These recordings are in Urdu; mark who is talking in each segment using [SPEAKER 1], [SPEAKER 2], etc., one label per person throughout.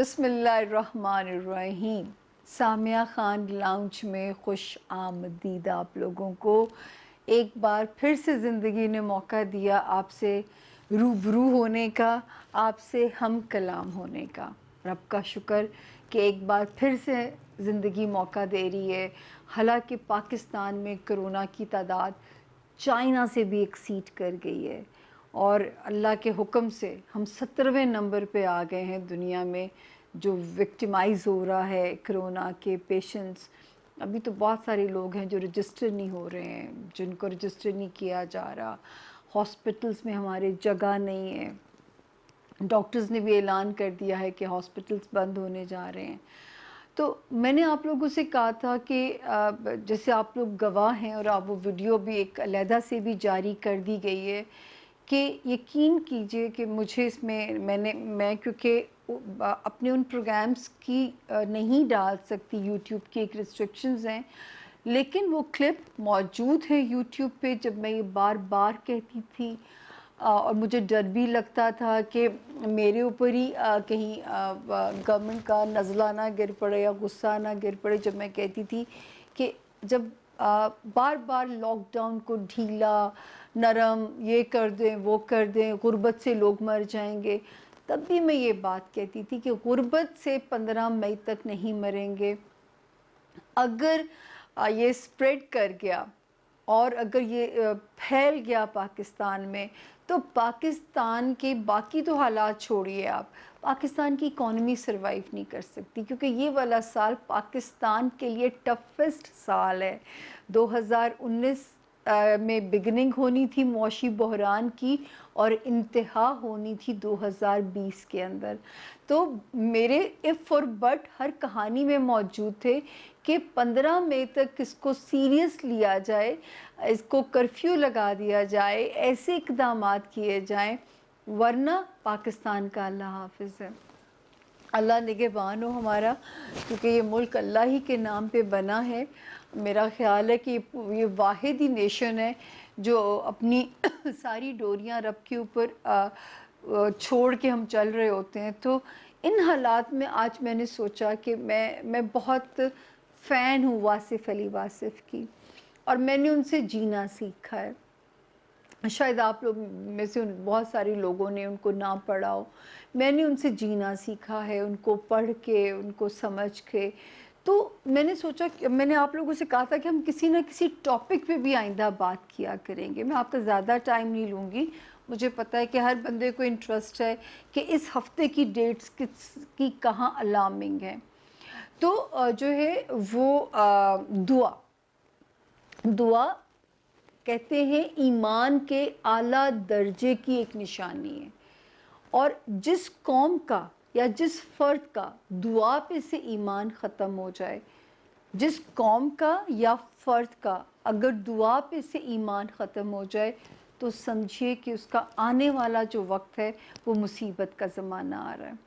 [SPEAKER 1] بسم اللہ الرحمن الرحیم۔ سامیہ خان لاؤنج میں خوش آمدید آپ لوگوں کو۔ ایک بار پھر سے زندگی نے موقع دیا آپ سے روبرو ہونے کا، آپ سے ہم کلام ہونے کا۔ رب کا شکر کہ ایک بار پھر سے زندگی موقع دے رہی ہے۔ حالانکہ پاکستان میں کرونا کی تعداد چائنا سے بھی ایکسیڈ کر گئی ہے، اور اللہ کے حکم سے ہم 17ویں نمبر پہ آ گئے ہیں دنیا میں جو وکٹمائز ہو رہا ہے کرونا کے پیشنٹس۔ ابھی تو بہت سارے لوگ ہیں جو رجسٹر نہیں ہو رہے ہیں، جن کو رجسٹر نہیں کیا جا رہا۔ ہاسپٹلس میں ہمارے جگہ نہیں ہے، ڈاکٹرز نے بھی اعلان کر دیا ہے کہ ہاسپٹلس بند ہونے جا رہے ہیں۔ تو میں نے آپ لوگوں سے کہا تھا کہ جیسے آپ لوگ گواہ ہیں، اور آپ وہ ویڈیو بھی ایک علیحدہ سے بھی جاری کر دی گئی ہے، کہ یقین کیجئے کہ مجھے اس میں کیونکہ اپنے ان پروگرامز کی نہیں ڈال سکتی، یوٹیوب کی ایک ریسٹرکشنز ہیں، لیکن وہ کلپ موجود ہے یوٹیوب پہ جب میں یہ بار بار کہتی تھی، اور مجھے ڈر بھی لگتا تھا کہ میرے اوپر ہی کہیں گورنمنٹ کا نزلہ نہ گر پڑے یا غصہ نہ گر پڑے، جب میں کہتی تھی کہ جب بار بار لاک ڈاؤن کو ڈھیلا نرم یہ کر دیں وہ کر دیں، غربت سے لوگ مر جائیں گے، تب بھی میں یہ بات کہتی تھی کہ غربت سے 15 مئی تک نہیں مریں گے۔ اگر یہ سپریڈ کر گیا اور اگر یہ پھیل گیا پاکستان میں، تو پاکستان کے باقی تو حالات چھوڑیے، آپ پاکستان کی اکانومی سروائیو نہیں کر سکتی، کیونکہ یہ والا سال پاکستان کے لیے ٹفسٹ سال ہے۔ 2019 میں بگننگ ہونی تھی معاشی بحران کی، اور انتہا ہونی تھی 2020 کے اندر۔ تو میرے اف اور بٹ ہر کہانی میں موجود تھے کہ 15 مئی تک اس کو سیریس لیا جائے، اس کو کرفیو لگا دیا جائے، ایسے اقدامات کیے جائیں، ورنہ پاکستان کا اللہ حافظ ہے۔ اللہ نگہبان ہو ہمارا، کیونکہ یہ ملک اللہ ہی کے نام پہ بنا ہے۔ میرا خیال ہے کہ یہ واحد ہی نیشن ہے جو اپنی ساری ڈوریاں رب کے اوپر چھوڑ کے ہم چل رہے ہوتے ہیں۔ تو ان حالات میں آج میں نے سوچا کہ میں بہت فین ہوں واصف علی واصف کی، اور میں نے ان سے جینا سیکھا ہے۔ شاید آپ لوگ میں سے بہت سارے لوگوں نے ان کو نہ پڑھا ہو، میں نے ان سے جینا سیکھا ہے، ان کو پڑھ کے، ان کو سمجھ کے۔ تو میں نے سوچا کہ میں نے آپ لوگوں سے کہا تھا کہ ہم کسی نہ کسی ٹاپک پہ بھی آئندہ بات کیا کریں گے۔ میں آپ کا زیادہ ٹائم نہیں لوں گی، مجھے پتہ ہے کہ ہر بندے کو انٹرسٹ ہے کہ اس ہفتے کی ڈیٹس کی کہاں الارمنگ ہے۔ تو جو ہے وہ دعا کہتے ہیں ایمان کے اعلیٰ درجے کی ایک نشانی ہے، اور جس قوم کا یا جس فرد کا دعا پہ سے ایمان ختم ہو جائے، جس قوم کا یا فرد کا اگر دعا پہ سے ایمان ختم ہو جائے، تو سمجھیے کہ اس کا آنے والا جو وقت ہے وہ مصیبت کا زمانہ آ رہا ہے۔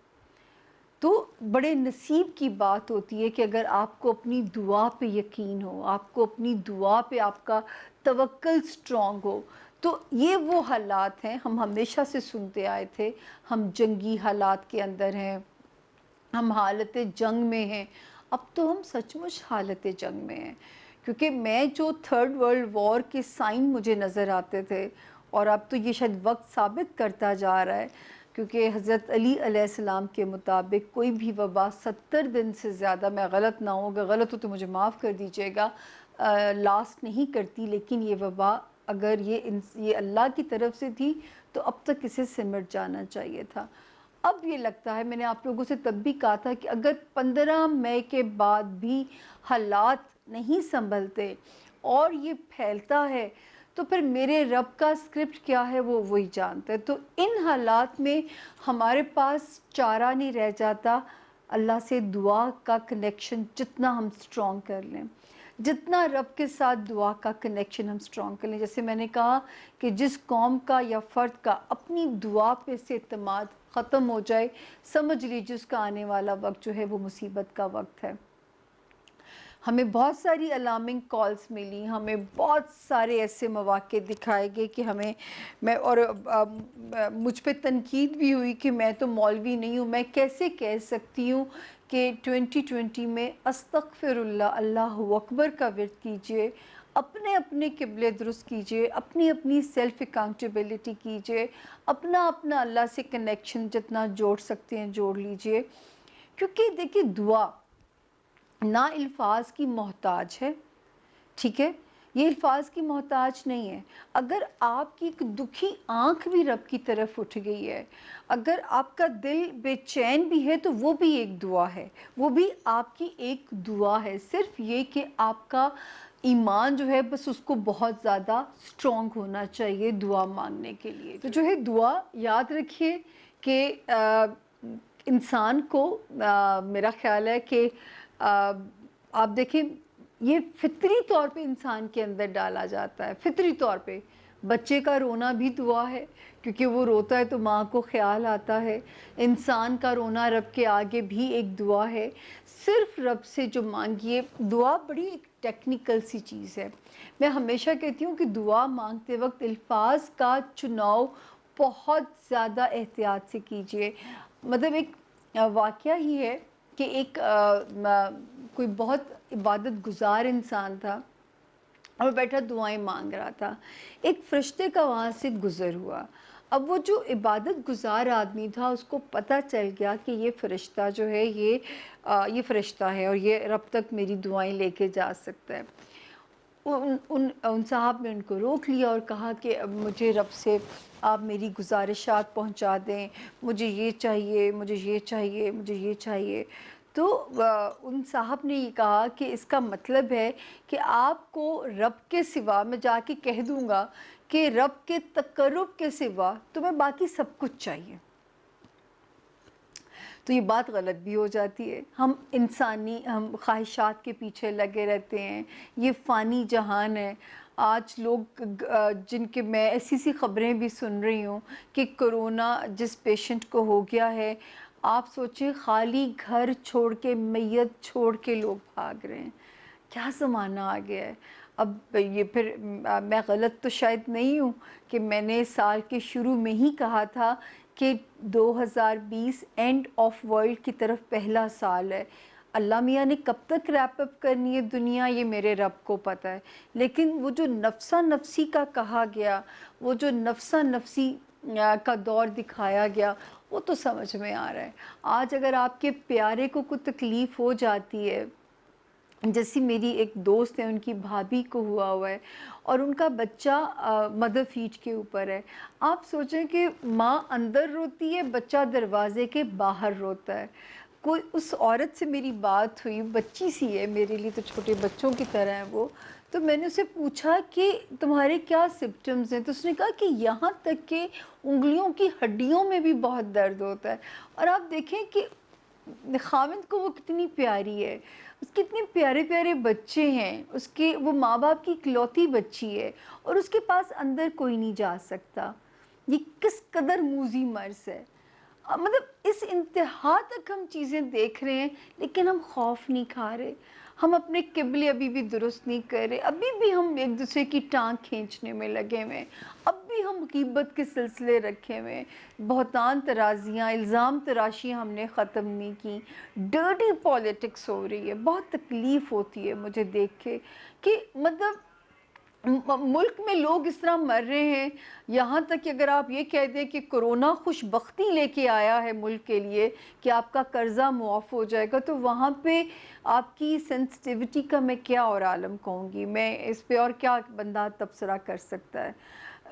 [SPEAKER 1] تو بڑے نصیب کی بات ہوتی ہے کہ اگر آپ کو اپنی دعا پہ یقین ہو، آپ کو اپنی دعا پہ آپ کا توکل سٹرونگ ہو۔ تو یہ وہ حالات ہیں، ہم ہمیشہ سے سنتے آئے تھے، ہم جنگی حالات کے اندر ہیں، ہم حالت جنگ میں ہیں۔ اب تو ہم سچ مچ حالت جنگ میں ہیں، کیونکہ میں جو تھرڈ ورلڈ وار کے سائن مجھے نظر آتے تھے، اور اب تو یہ شاید وقت ثابت کرتا جا رہا ہے، کیونکہ حضرت علی علیہ السلام کے مطابق کوئی بھی وبا 70 دن سے زیادہ، میں غلط نہ ہوں، اگر غلط ہو تو مجھے معاف کر دیجیے گا، لاسٹ نہیں کرتی، لیکن یہ وبا اگر یہ اللہ کی طرف سے تھی تو اب تک اسے سمٹ جانا چاہیے تھا۔ اب یہ لگتا ہے، میں نے آپ لوگوں سے تب بھی کہا تھا کہ اگر 15 مئی کے بعد بھی حالات نہیں سنبھلتے اور یہ پھیلتا ہے، تو پھر میرے رب کا اسکرپٹ کیا ہے وہ وہی جانتا ہے۔ تو ان حالات میں ہمارے پاس چارہ نہیں رہ جاتا، اللہ سے دعا کا کنیکشن جتنا ہم سٹرونگ کر لیں، جتنا رب کے ساتھ دعا کا کنیکشن ہم سٹرونگ کر لیں۔ جیسے میں نے کہا کہ جس قوم کا یا فرد کا اپنی دعا پہ سے اعتماد ختم ہو جائے، سمجھ لیجیے اس کا آنے والا وقت جو ہے وہ مصیبت کا وقت ہے۔ ہمیں بہت ساری الارمنگ کالز ملی، ہمیں بہت سارے ایسے مواقع دکھائے گئے کہ مجھ پہ تنقید بھی ہوئی کہ میں تو مولوی نہیں ہوں، میں کیسے کہہ سکتی ہوں کہ 2020 میں استغفر اللہ، اللہ اکبر کا ورد کیجئے، اپنے اپنے قبلے درست کیجئے، اپنی اپنی سیلف اکاؤنٹیبلٹی کیجئے، اپنا اللہ سے کنیکشن جتنا جوڑ سکتے ہیں جوڑ لیجئے. کیونکہ دیکھیے دعا نہ الفاظ کی محتاج ہے، ٹھیک ہے، یہ الفاظ کی محتاج نہیں ہے. اگر آپ کی ایک دکھی آنکھ بھی رب کی طرف اٹھ گئی ہے، اگر آپ کا دل بے چین بھی ہے تو وہ بھی ایک دعا ہے، وہ بھی آپ کی ایک دعا ہے. صرف یہ کہ آپ کا ایمان جو ہے بس اس کو بہت زیادہ سٹرونگ ہونا چاہیے دعا مانگنے کے لیے. تو جو ہے دعا یاد رکھیے کہ انسان کو میرا خیال ہے کہ آپ دیکھیں یہ فطری طور پہ انسان کے اندر ڈالا جاتا ہے. فطری طور پہ بچے کا رونا بھی دعا ہے، کیونکہ وہ روتا ہے تو ماں کو خیال آتا ہے. انسان کا رونا رب کے آگے بھی ایک دعا ہے. صرف رب سے جو مانگیے، دعا بڑی ایک ٹیکنیکل سی چیز ہے. میں ہمیشہ کہتی ہوں کہ دعا مانگتے وقت الفاظ کا چناؤ بہت زیادہ احتیاط سے کیجیے. مطلب ایک واقعہ ہی ہے کہ ایک کوئی بہت عبادت گزار انسان تھا اور بیٹھا دعائیں مانگ رہا تھا. ایک فرشتے کا وہاں سے گزر ہوا. اب وہ جو عبادت گزار آدمی تھا اس کو پتہ چل گیا کہ یہ فرشتہ جو ہے یہ فرشتہ ہے اور یہ رب تک میری دعائیں لے کے جا سکتا ہے. ان صاحب نے ان کو روک لیا اور کہا کہ اب مجھے رب سے آپ میری گزارشات پہنچا دیں، مجھے یہ چاہیے، مجھے یہ چاہیے، مجھے یہ چاہیے. تو ان صاحب نے یہ کہا کہ اس کا مطلب ہے کہ آپ کو رب کے سوا، میں جا کے کہہ دوں گا کہ رب کے تقرب کے سوا تمہیں باقی سب کچھ چاہیے. تو یہ بات غلط بھی ہو جاتی ہے. ہم خواہشات کے پیچھے لگے رہتے ہیں. یہ فانی جہان ہے. آج لوگ جن کے میں ایسی خبریں بھی سن رہی ہوں کہ کرونا جس پیشنٹ کو ہو گیا ہے، آپ سوچیں خالی گھر چھوڑ کے، میت چھوڑ کے لوگ بھاگ رہے ہیں. کیا زمانہ آ گیا ہے. اب یہ پھر میں غلط تو شاید نہیں ہوں کہ میں نے سال کے شروع میں ہی کہا تھا کہ 2020 اینڈ آف ورلڈ کی طرف پہلا سال ہے. اللہ میاں نے کب تک ریپ اپ کرنی ہے دنیا، یہ میرے رب کو پتہ ہے. لیکن وہ جو نفسا نفسی کا کہا گیا، وہ جو نفسا نفسی کا دور دکھایا گیا، وہ تو سمجھ میں آ رہا ہے. آج اگر آپ کے پیارے کو کوئی تکلیف ہو جاتی ہے، جیسی میری ایک دوست ہے، ان کی بھابھی کو ہوا ہے اور ان کا بچہ مدر فیڈ کے اوپر ہے. آپ سوچیں کہ ماں اندر روتی ہے، بچہ دروازے کے باہر روتا ہے. کوئی اس عورت سے میری بات ہوئی، بچی سی ہے، میرے لیے تو چھوٹے بچوں کی طرح ہے وہ. تو میں نے اسے پوچھا کہ تمہارے کیا سمپٹمز ہیں؟ تو اس نے کہا کہ یہاں تک کہ انگلیوں کی ہڈیوں میں بھی بہت درد ہوتا ہے. اور آپ دیکھیں کہ خاوند کو وہ کتنی پیاری ہے، اس کے اتنے پیارے پیارے بچے ہیں، وہ ماں باپ کی اکلوتی بچی ہے اور اس کے پاس اندر کوئی نہیں جا سکتا. یہ کس قدر موذی مرض ہے. مطلب اس انتہا تک ہم چیزیں دیکھ رہے ہیں لیکن ہم خوف نہیں کھا رہے. ہم اپنے قبلے ابھی بھی درست نہیں کر رہے. ابھی بھی ہم ایک دوسرے کی ٹانگ کھینچنے میں لگے ہوئے ہیں. اب بھی ہم غیبت کے سلسلے رکھے ہوئے ہیں. بہتان ترازیاں، الزام تراشیاں ہم نے ختم نہیں کی. ڈرٹی پالیٹکس ہو رہی ہے. بہت تکلیف ہوتی ہے مجھے دیکھ کے کہ مطلب ملک میں لوگ اس طرح مر رہے ہیں. یہاں تک کہ اگر آپ یہ کہہ دیں کہ کرونا خوش بختی لے کے آیا ہے ملک کے لیے کہ آپ کا قرضہ معاف ہو جائے گا، تو وہاں پہ آپ کی سینسٹیوٹی کا میں کیا اور عالم کہوں گی. میں اس پہ اور کیا بندہ تبصرہ کر سکتا ہے.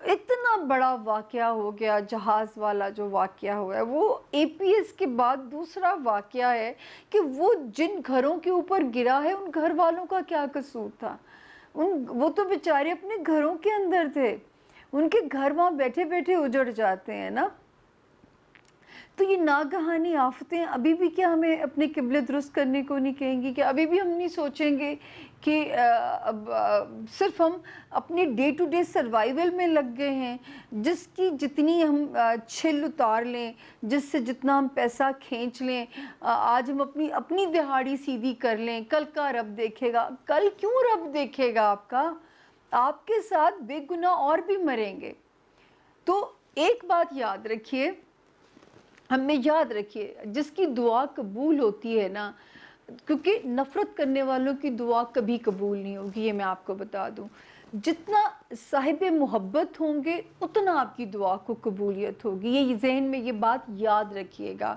[SPEAKER 1] اتنا بڑا واقعہ ہو گیا. جہاز والا جو واقعہ ہوا ہے وہ اے پی ایس کے بعد دوسرا واقعہ ہے کہ وہ جن گھروں کے اوپر گرا ہے ان گھر والوں کا کیا قصور تھا. وہ تو بیچارے اپنے گھروں کے اندر تھے. ان کے گھر وہاں بیٹھے بیٹھے اجڑ جاتے ہیں نا. تو یہ ناگہانی آفتیں ابھی بھی کیا ہمیں اپنے قبلے درست کرنے کو نہیں کہیں گی؟ کہ ابھی بھی ہم نہیں سوچیں گے کہ اب صرف ہم اپنے ڈے ٹو ڈے سروائیول میں لگ گئے ہیں، جس کی جتنی ہم چھل اتار لیں، جس سے جتنا ہم پیسہ کھینچ لیں، آج ہم اپنی اپنی دہاڑی سیدھی کر لیں، کل کا رب دیکھے گا۔ کل کیوں رب دیکھے گا آپ کا؟ آپ کے ساتھ بے گناہ اور بھی مریں گے۔ تو ایک بات یاد رکھیے، ہمیں یاد رکھیے، جس کی دعا قبول ہوتی ہے نا، کیونکہ نفرت کرنے والوں کی دعا کبھی قبول نہیں ہوگی، یہ میں آپ کو بتا دوں۔ جتنا صاحب محبت ہوں گے اتنا آپ کی دعا کو قبولیت ہوگی، یہ ذہن میں یہ بات یاد رکھیے گا۔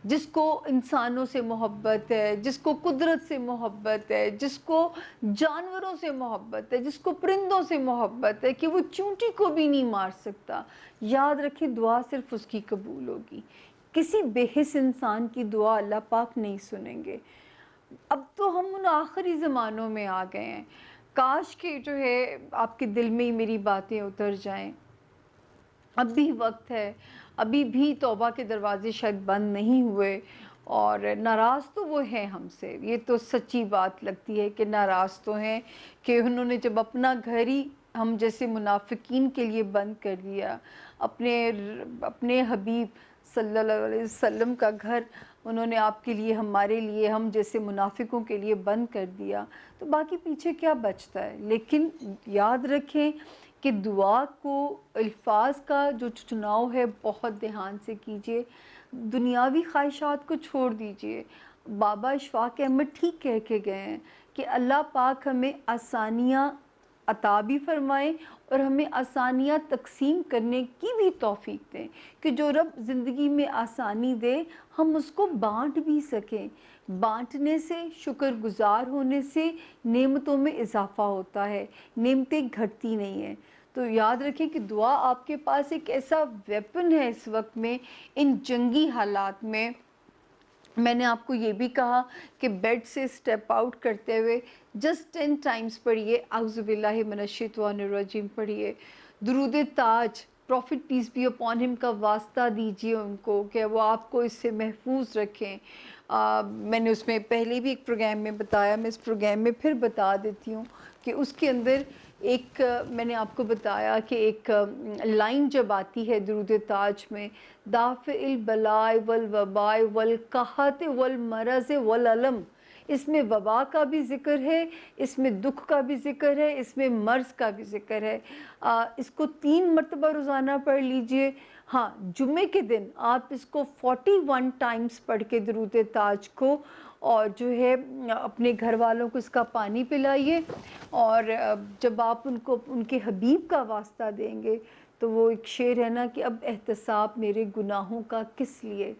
[SPEAKER 1] جس کو انسانوں سے محبت ہے، جس کو قدرت سے محبت ہے، جس کو جانوروں سے محبت ہے، جس کو پرندوں سے محبت ہے کہ وہ چونٹی کو بھی نہیں مار سکتا، یاد رکھیں دعا صرف اس کی قبول ہوگی۔ کسی بے حس انسان کی دعا اللہ پاک نہیں سنیں گے۔ اب تو ہم ان آخری زمانوں میں آ گئے ہیں، کاش کہ جو ہے آپ کے دل میں ہی میری باتیں اتر جائیں۔ اب بھی وقت ہے، ابھی بھی توبہ کے دروازے شاید بند نہیں ہوئے، اور ناراض تو وہ ہیں ہم سے، یہ تو سچی بات لگتی ہے کہ ناراض تو ہیں کہ انہوں نے جب اپنا گھر ہی ہم جیسے منافقین کے لیے بند کر دیا، اپنے حبیب صلی اللہ علیہ وسلم کا گھر انہوں نے آپ کے لیے، ہمارے لیے، ہم جیسے منافقوں کے لیے بند کر دیا، تو باقی پیچھے کیا بچتا ہے؟ لیکن یاد رکھیں کہ دعا کو الفاظ کا جو چناؤ ہے بہت دھیان سے کیجئے، دنیاوی خواہشات کو چھوڑ دیجئے۔ بابا اشفاق احمد ٹھیک کہہ کے گئے ہیں کہ اللہ پاک ہمیں آسانیاں عطا بھی فرمائیں اور ہمیں آسانیاں تقسیم کرنے کی بھی توفیق دیں، کہ جو رب زندگی میں آسانی دے ہم اس کو بانٹ بھی سکیں۔ بانٹنے سے، شکر گزار ہونے سے نعمتوں میں اضافہ ہوتا ہے، نعمتیں گھٹتی نہیں ہیں۔ تو یاد رکھیں کہ دعا آپ کے پاس ایک ایسا ویپن ہے اس وقت میں، ان جنگی حالات میں۔ میں نے آپ کو یہ بھی کہا کہ بیڈ سے سٹیپ آؤٹ کرتے ہوئے جسٹ 10 ٹائمز پڑھیے اعوذ باللہ من الشیطان الرجیم پڑھیے، درود تاج prophet peace be upon him کا واسطہ دیجیے ان کو کہ وہ آپ کو اس سے محفوظ رکھیں۔ میں نے اس میں پہلے بھی ایک پروگرام میں بتایا، میں اس پروگرام میں پھر بتا دیتی ہوں کہ اس کے اندر ایک میں نے آپ کو بتایا کہ ایک لائن جب آتی ہے درود تاج میں، دافع البلاء والوباء والقحط والمرض والالم، اس میں وبا کا بھی ذکر ہے، اس میں دکھ کا بھی ذکر ہے، اس میں مرض کا بھی ذکر ہے۔ اس کو 3 مرتبہ روزانہ پڑھ لیجئے۔ ہاں، جمعے کے دن آپ اس کو 41 ٹائمز پڑھ کے درود تاج کو، اور جو ہے اپنے گھر والوں کو اس کا پانی پلائیے، اور جب آپ ان کو ان کے حبیب کا واسطہ دیں گے تو وہ ایک شعر ہے نا کہ اب احتساب میرے گناہوں کا کس لیے،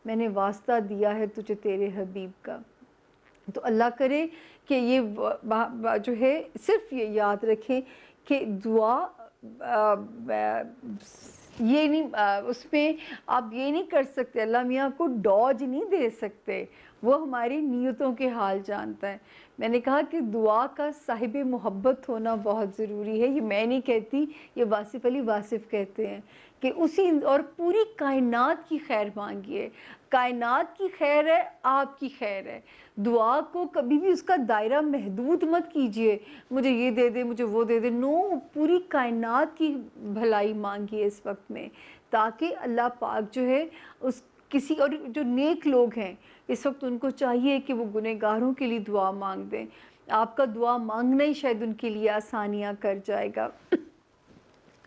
[SPEAKER 1] میں نے واسطہ دیا ہے تجھے تیرے حبیب کا۔ تو اللہ کرے کہ یہ جو ہے صرف یہ یاد رکھیں کہ دعا یہ نہیں، اس میں آپ یہ نہیں کر سکتے، اللہ میاں کو ڈوج نہیں دے سکتے، وہ ہماری نیتوں کے حال جانتا ہے۔ میں نے کہا کہ دعا کا صاحب محبت ہونا بہت ضروری ہے، یہ میں نہیں کہتی، یہ واصف علی واصف کہتے ہیں کہ اسی اور پوری کائنات کی خیر مانگیے، کائنات کی خیر ہے، آپ کی خیر ہے۔ دعا کو کبھی بھی اس کا دائرہ محدود مت کیجئے، مجھے یہ دے دے، مجھے وہ دے دے، نو، پوری کائنات کی بھلائی مانگیے اس وقت میں، تاکہ اللہ پاک جو ہے اس کسی، اور جو نیک لوگ ہیں اس وقت ان کو چاہیے کہ وہ گنہگاروں کے لیے دعا مانگ دیں، آپ کا دعا مانگنا ہی شاید ان کے لیے آسانیاں کر جائے گا۔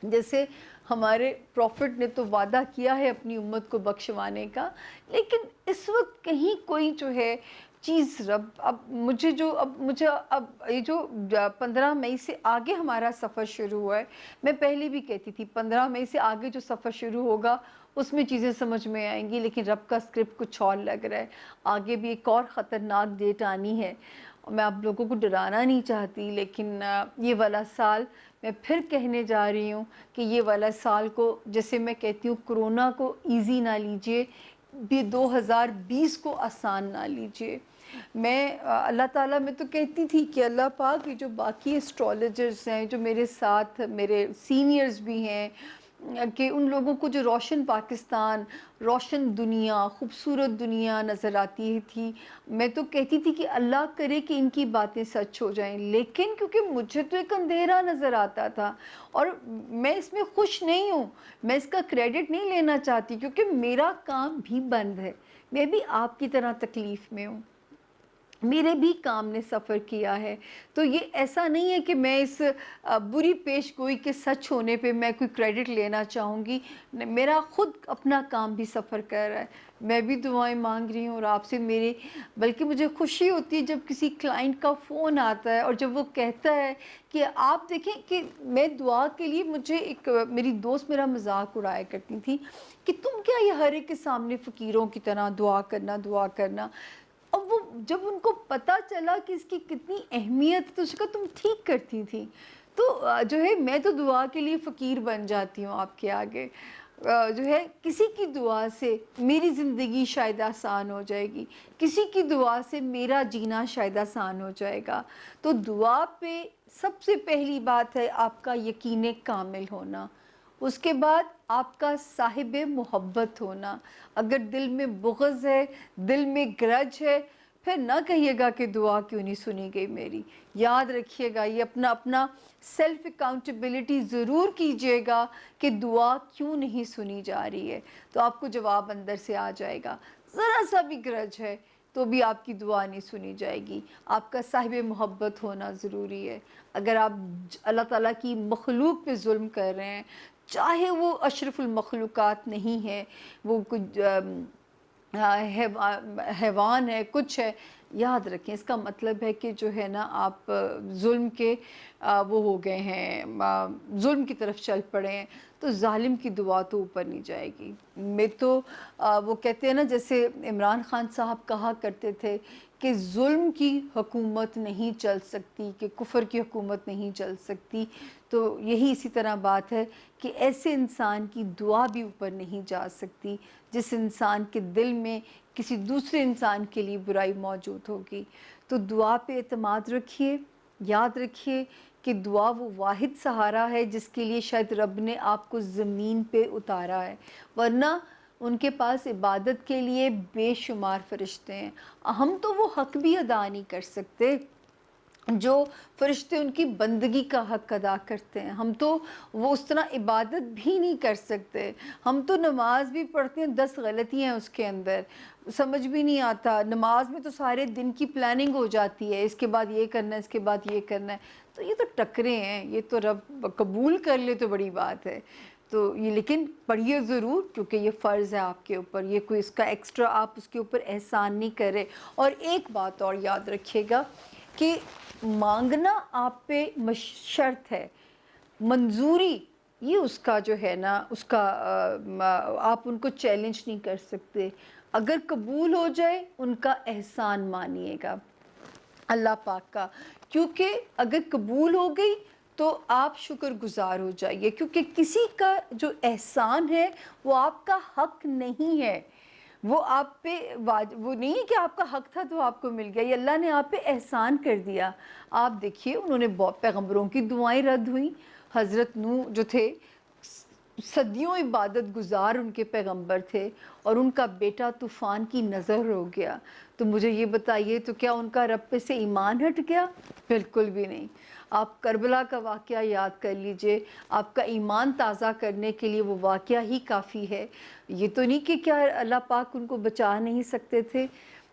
[SPEAKER 1] جیسے ہمارے پروفٹ نے تو وعدہ کیا ہے اپنی امت کو بخشوانے کا، لیکن اس وقت کہیں کوئی جو ہے چیز رب، اب مجھے یہ جو 15 مئی سے آگے ہمارا سفر شروع ہوا ہے، میں پہلے بھی کہتی تھی 15 مئی سے آگے جو سفر شروع ہوگا اس میں چیزیں سمجھ میں آئیں گی، لیکن رب کا اسکرپٹ کچھ اور لگ رہا ہے، آگے بھی ایک اور خطرناک ڈیٹ آنی ہے۔ میں آپ لوگوں کو ڈرانا نہیں چاہتی، لیکن یہ والا سال میں پھر کہنے جا رہی ہوں کہ یہ والا سال کو، جیسے میں کہتی ہوں کرونا کو ایزی نہ لیجئے، 2020 کو آسان نہ لیجئے۔ میں اللہ تعالیٰ میں تو کہتی تھی کہ اللہ پاک یہ جو باقی اسٹرالوجرز ہیں جو میرے ساتھ، میرے سینئرز بھی ہیں، کہ ان لوگوں کو جو روشن پاکستان، روشن دنیا، خوبصورت دنیا نظر آتی تھی، میں تو کہتی تھی کہ اللہ کرے کہ ان کی باتیں سچ ہو جائیں، لیکن کیونکہ مجھے تو ایک اندھیرا نظر آتا تھا اور میں اس میں خوش نہیں ہوں، میں اس کا کریڈٹ نہیں لینا چاہتی کیونکہ میرا کام بھی بند ہے، میں بھی آپ کی طرح تکلیف میں ہوں، میرے بھی کام نے سفر کیا ہے۔ تو یہ ایسا نہیں ہے کہ میں اس بری پیش گوئی کے سچ ہونے پہ میں کوئی کریڈٹ لینا چاہوں گی، میرا خود اپنا کام بھی سفر کر رہا ہے، میں بھی دعائیں مانگ رہی ہوں اور آپ سے میری، بلکہ مجھے خوشی ہوتی ہے جب کسی کلائنٹ کا فون آتا ہے اور جب وہ کہتا ہے کہ آپ دیکھیں کہ میں دعا کے لیے، مجھے ایک میری دوست میرا مذاق اڑایا کرتی تھی کہ تم کیا یہ ہر ایک کے سامنے فقیروں کی طرح دعا کرنا دعا کرنا، اب وہ جب ان کو پتہ چلا کہ اس کی کتنی اہمیت، تو اس کا تم ٹھیک کرتی تھی، تو جو ہے میں تو دعا کے لیے فقیر بن جاتی ہوں آپ کے آگے، جو ہے کسی کی دعا سے میری زندگی شاید آسان ہو جائے گی، کسی کی دعا سے میرا جینا شاید آسان ہو جائے گا۔ تو دعا پہ سب سے پہلی بات ہے آپ کا یقین کامل ہونا، اس کے بعد آپ کا صاحب محبت ہونا، اگر دل میں بغض ہے، دل میں گرج ہے، پھر نہ کہیے گا کہ دعا کیوں نہیں سنی گئی میری، یاد رکھیے گا، یہ اپنا سیلف اکاؤنٹیبلٹی ضرور کیجیے گا کہ دعا کیوں نہیں سنی جا رہی ہے، تو آپ کو جواب اندر سے آ جائے گا، ذرا سا بھی گرج ہے تو بھی آپ کی دعا نہیں سنی جائے گی، آپ کا صاحب محبت ہونا ضروری ہے۔ اگر آپ اللہ تعالیٰ کی مخلوق پہ ظلم کر رہے ہیں، چاہے وہ اشرف المخلوقات نہیں ہے، وہ کچھ حیوان ہے، کچھ ہے، یاد رکھیں اس کا مطلب ہے کہ جو ہے نا آپ ظلم کے وہ ہو گئے ہیں، ظلم کی طرف چل پڑے ہیں، تو ظالم کی دعا تو اوپر نہیں جائے گی۔ میں تو وہ کہتے ہیں نا، جیسے عمران خان صاحب کہا کرتے تھے کہ ظلم کی حکومت نہیں چل سکتی، کہ کفر کی حکومت نہیں چل سکتی، تو یہی اسی طرح بات ہے کہ ایسے انسان کی دعا بھی اوپر نہیں جا سکتی جس انسان کے دل میں کسی دوسرے انسان کے لیے برائی موجود ہوگی۔ تو دعا پہ اعتماد رکھیے، یاد رکھیے کہ دعا وہ واحد سہارا ہے جس کے لیے شاید رب نے آپ کو زمین پہ اتارا ہے، ورنہ ان کے پاس عبادت کے لیے بے شمار فرشتے ہیں، ہم تو وہ حق بھی ادا نہیں کر سکتے جو فرشتے ان کی بندگی کا حق ادا کرتے ہیں، ہم تو وہ اس طرح عبادت بھی نہیں کر سکتے، ہم تو نماز بھی پڑھتے ہیں 10 غلطیاں ہیں اس کے اندر، سمجھ بھی نہیں آتا، نماز میں تو سارے دن کی پلاننگ ہو جاتی ہے، اس کے بعد یہ کرنا ہے، اس کے بعد یہ کرنا ہے، تو یہ تو ٹکرے ہیں، یہ تو رب قبول کر لے تو بڑی بات ہے۔ تو یہ لیکن پڑھیے ضرور کیونکہ یہ فرض ہے آپ کے اوپر، یہ کوئی اس کا ایکسٹرا آپ اس کے اوپر احسان نہیں کرے۔ اور ایک بات اور یاد رکھیے گا کہ مانگنا آپ پہ شرط ہے، منظوری یہ اس کا جو ہے نا، اس کا آپ ان کو چیلنج نہیں کر سکتے، اگر قبول ہو جائے ان کا احسان مانیے گا اللہ پاک کا، کیونکہ اگر قبول ہو گئی تو آپ شکر گزار ہو جائیے، کیونکہ کسی کا جو احسان ہے وہ آپ کا حق نہیں ہے، وہ آپ پہ وہ نہیں ہے کہ آپ کا حق تھا تو آپ کو مل گیا، یہ اللہ نے آپ پہ احسان کر دیا۔ آپ دیکھیے انہوں نے پیغمبروں کی دعائیں رد ہوئیں، حضرت نوح جو تھے صدیوں عبادت گزار ان کے پیغمبر تھے اور ان کا بیٹا طوفان کی نظر ہو گیا، تو مجھے یہ بتائیے تو کیا ان کا رب پہ سے ایمان ہٹ گیا؟ بالکل بھی نہیں۔ آپ کربلا کا واقعہ یاد کر لیجئے، آپ کا ایمان تازہ کرنے کے لیے وہ واقعہ ہی کافی ہے، یہ تو نہیں کہ کیا اللہ پاک ان کو بچا نہیں سکتے تھے،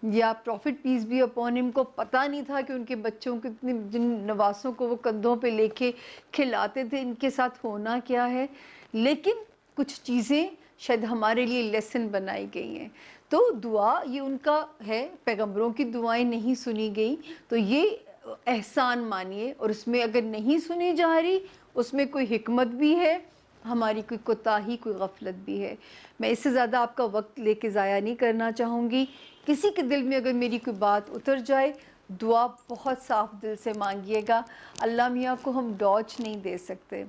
[SPEAKER 1] یا پروفٹ پیس بی اپون ہم کو پتہ نہیں تھا کہ ان کے بچوں کو اتنے جن نواسوں کو وہ کندھوں پہ لے کے کھلاتے تھے ان کے ساتھ ہونا کیا ہے، لیکن کچھ چیزیں شاید ہمارے لیے لیسن بنائی گئی ہیں، تو دعا یہ ان کا ہے، پیغمبروں کی دعائیں نہیں سنی گئی تو یہ احسان مانیے، اور اس میں اگر نہیں سنی جا رہی اس میں کوئی حکمت بھی ہے، ہماری کوئی کوتاہی کوئی غفلت بھی ہے۔ میں اس سے زیادہ آپ کا وقت لے کے ضائع نہیں کرنا چاہوں گی، کسی کے دل میں اگر میری کوئی بات اتر جائے دعا بہت صاف دل سے مانگیے گا، اللہ میاں کو ہم ڈوج نہیں دے سکتے،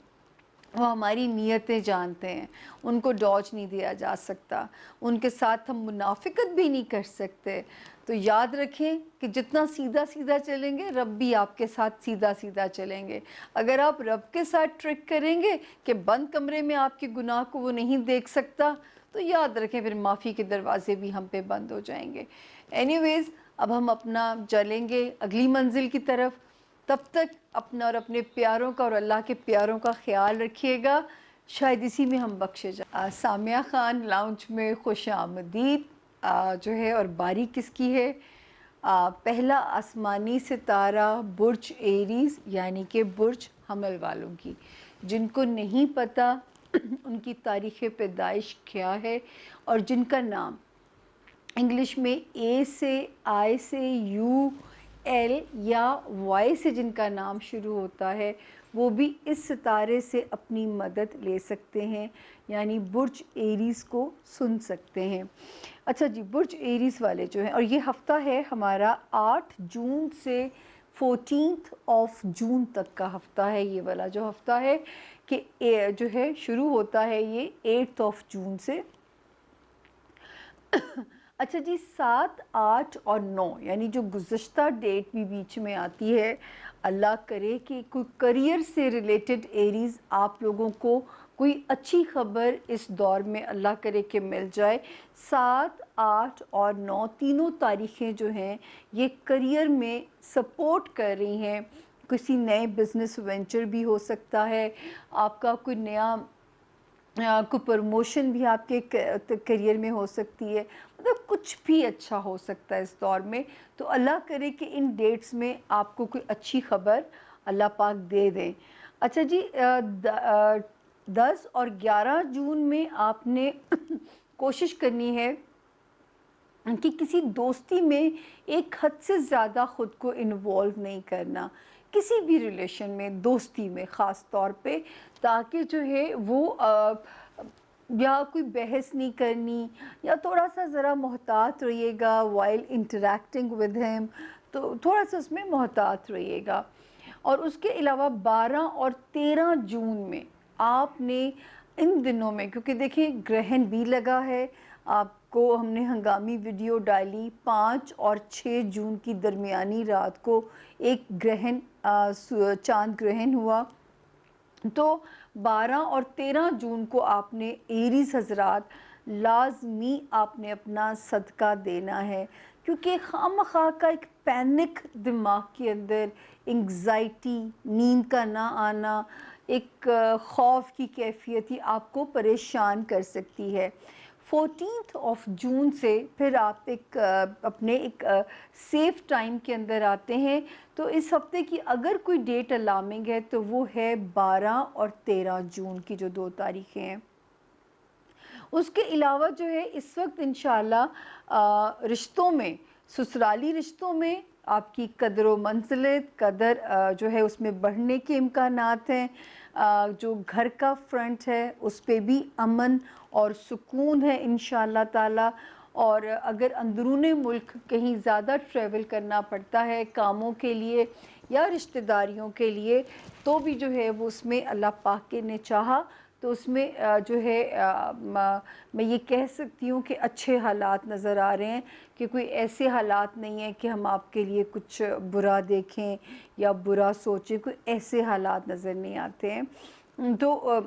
[SPEAKER 1] وہ ہماری نیتیں جانتے ہیں، ان کو ڈوج نہیں دیا جا سکتا، ان کے ساتھ ہم منافقت بھی نہیں کر سکتے۔ تو یاد رکھیں کہ جتنا سیدھا سیدھا چلیں گے رب بھی آپ کے ساتھ سیدھا سیدھا چلیں گے۔ اگر آپ رب کے ساتھ ٹرک کریں گے کہ بند کمرے میں آپ کے گناہ کو وہ نہیں دیکھ سکتا، تو یاد رکھیں پھر معافی کے دروازے بھی ہم پہ بند ہو جائیں گے۔ اینی ویز اب ہم اپنا چلیں گے اگلی منزل کی طرف، تب تک اپنا اور اپنے پیاروں کا اور اللہ کے پیاروں کا خیال رکھیے گا، شاید اسی میں ہم بخشے جائیں۔ سامیہ خان لاؤنج میں خوش آمدید جو ہے، اور باری کس کی ہے؟ پہلا آسمانی ستارہ برج ایریز یعنی کہ برج حمل والوں کی۔ جن کو نہیں پتہ ان کی تاریخ پیدائش کیا ہے، اور جن کا نام انگلش میں اے سے، آئی سے، یو، ایل یا وائی سے جن کا نام شروع ہوتا ہے، وہ بھی اس ستارے سے اپنی مدد لے سکتے ہیں، یعنی برج ایریز کو سن سکتے ہیں۔ اچھا جی، برج ایریز والے جو ہیں، اور یہ ہفتہ ہے ہمارا 8 جون سے 14 جون تک کا ہفتہ ہے، یہ والا جو ہفتہ ہے کہ جو ہے شروع ہوتا ہے یہ 8 جون سے۔ اچھا جی، 7، 8 اور 9 یعنی جو گزشتہ ڈیٹ بھی بیچ میں آتی ہے، اللہ کرے کہ کوئی کریئر سے ریلیٹڈ ایریز آپ لوگوں کو کوئی اچھی خبر اس دور میں اللہ کرے کہ مل جائے۔ 7، 8 اور 9 تینوں تاریخیں جو ہیں یہ کریئر میں سپورٹ کر رہی ہیں۔ کسی نئے بزنس وینچر بھی ہو سکتا ہے، آپ کا کوئی نیا کوئی پروموشن بھی آپ کے کریئر میں ہو سکتی ہے، مطلب کچھ بھی اچھا ہو سکتا ہے اس دور میں۔ تو اللہ کرے کہ ان ڈیٹس میں آپ کو کوئی اچھی خبر اللہ پاک دے دیں۔ اچھا جی، 10 اور 11 جون میں آپ نے کوشش کرنی ہے کہ کسی دوستی میں ایک حد سے زیادہ خود کو انوالو نہیں کرنا، کسی بھی ریلیشن میں، دوستی میں خاص طور پہ، تاکہ جو ہے وہ یا کوئی بحث نہیں کرنی، یا تھوڑا سا ذرا محتاط رہیے گا وائل انٹریکٹنگ ود ہیم، تو تھوڑا سا اس میں محتاط رہیے گا۔ اور اس کے علاوہ 12 اور 13 جون میں آپ نے ان دنوں میں، کیونکہ دیکھیں گرہن بھی لگا ہے، آپ کو ہم نے ہنگامی ویڈیو ڈالی 5 اور 6 جون کی درمیانی رات کو ایک گرہن، چاند گرہن ہوا۔ تو 12 اور 13 جون کو آپ نے ایریز حضرات لازمی آپ نے اپنا صدقہ دینا ہے، کیونکہ خواہ مخواہ کا ایک پینک دماغ کے اندر، انگزائٹی، نیند کا نہ آنا، ایک خوف کی کیفیت ہی آپ کو پریشان کر سکتی ہے۔ 14 جون سے پھر آپ ایک اپنے ایک سیف ٹائم کے اندر آتے ہیں۔ تو اس ہفتے کی اگر کوئی ڈیٹ الارمنگ ہے تو وہ ہے 12 اور 13 جون کی جو 2 تاریخیں ہیں۔ اس کے علاوہ جو ہے اس وقت انشاءاللہ رشتوں میں، سسرالی رشتوں میں آپ کی قدر و منزلت، قدر جو ہے اس میں بڑھنے کے امکانات ہیں۔ جو گھر کا فرنٹ ہے اس پہ بھی امن اور سکون ہے انشاءاللہ تعالی۔ اور اگر اندرون ملک کہیں زیادہ ٹریول کرنا پڑتا ہے کاموں کے لیے یا رشتہ داریوں کے لیے، تو بھی جو ہے وہ اس میں اللہ پاک نے چاہا تو اس میں جو ہے میں یہ کہہ سکتی ہوں کہ اچھے حالات نظر آ رہے ہیں، کہ کوئی ایسے حالات نہیں ہیں کہ ہم آپ کے لیے کچھ برا دیکھیں یا برا سوچیں، کوئی ایسے حالات نظر نہیں آتے ہیں۔ تو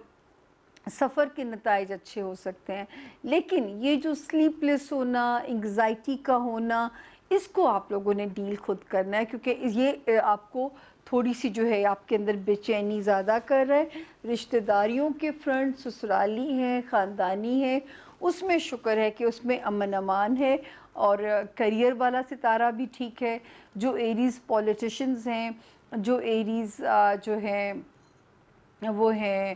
[SPEAKER 1] سفر کے نتائج اچھے ہو سکتے ہیں، لیکن یہ جو سلیپ لیس ہونا، انگزائٹی کا ہونا، اس کو آپ لوگوں نے ڈیل خود کرنا ہے، کیونکہ یہ آپ کو تھوڑی سی جو ہے آپ کے اندر بے چینی زیادہ کر رہا ہے۔ رشتہ داریوں کے فرنٹ، سسرالی ہیں، خاندانی ہیں، اس میں شکر ہے کہ اس میں امن امان ہے، اور کریئر والا ستارہ بھی ٹھیک ہے۔ جو ایریز پولیٹیشنز ہیں، جو ایریز جو ہیں وہ ہیں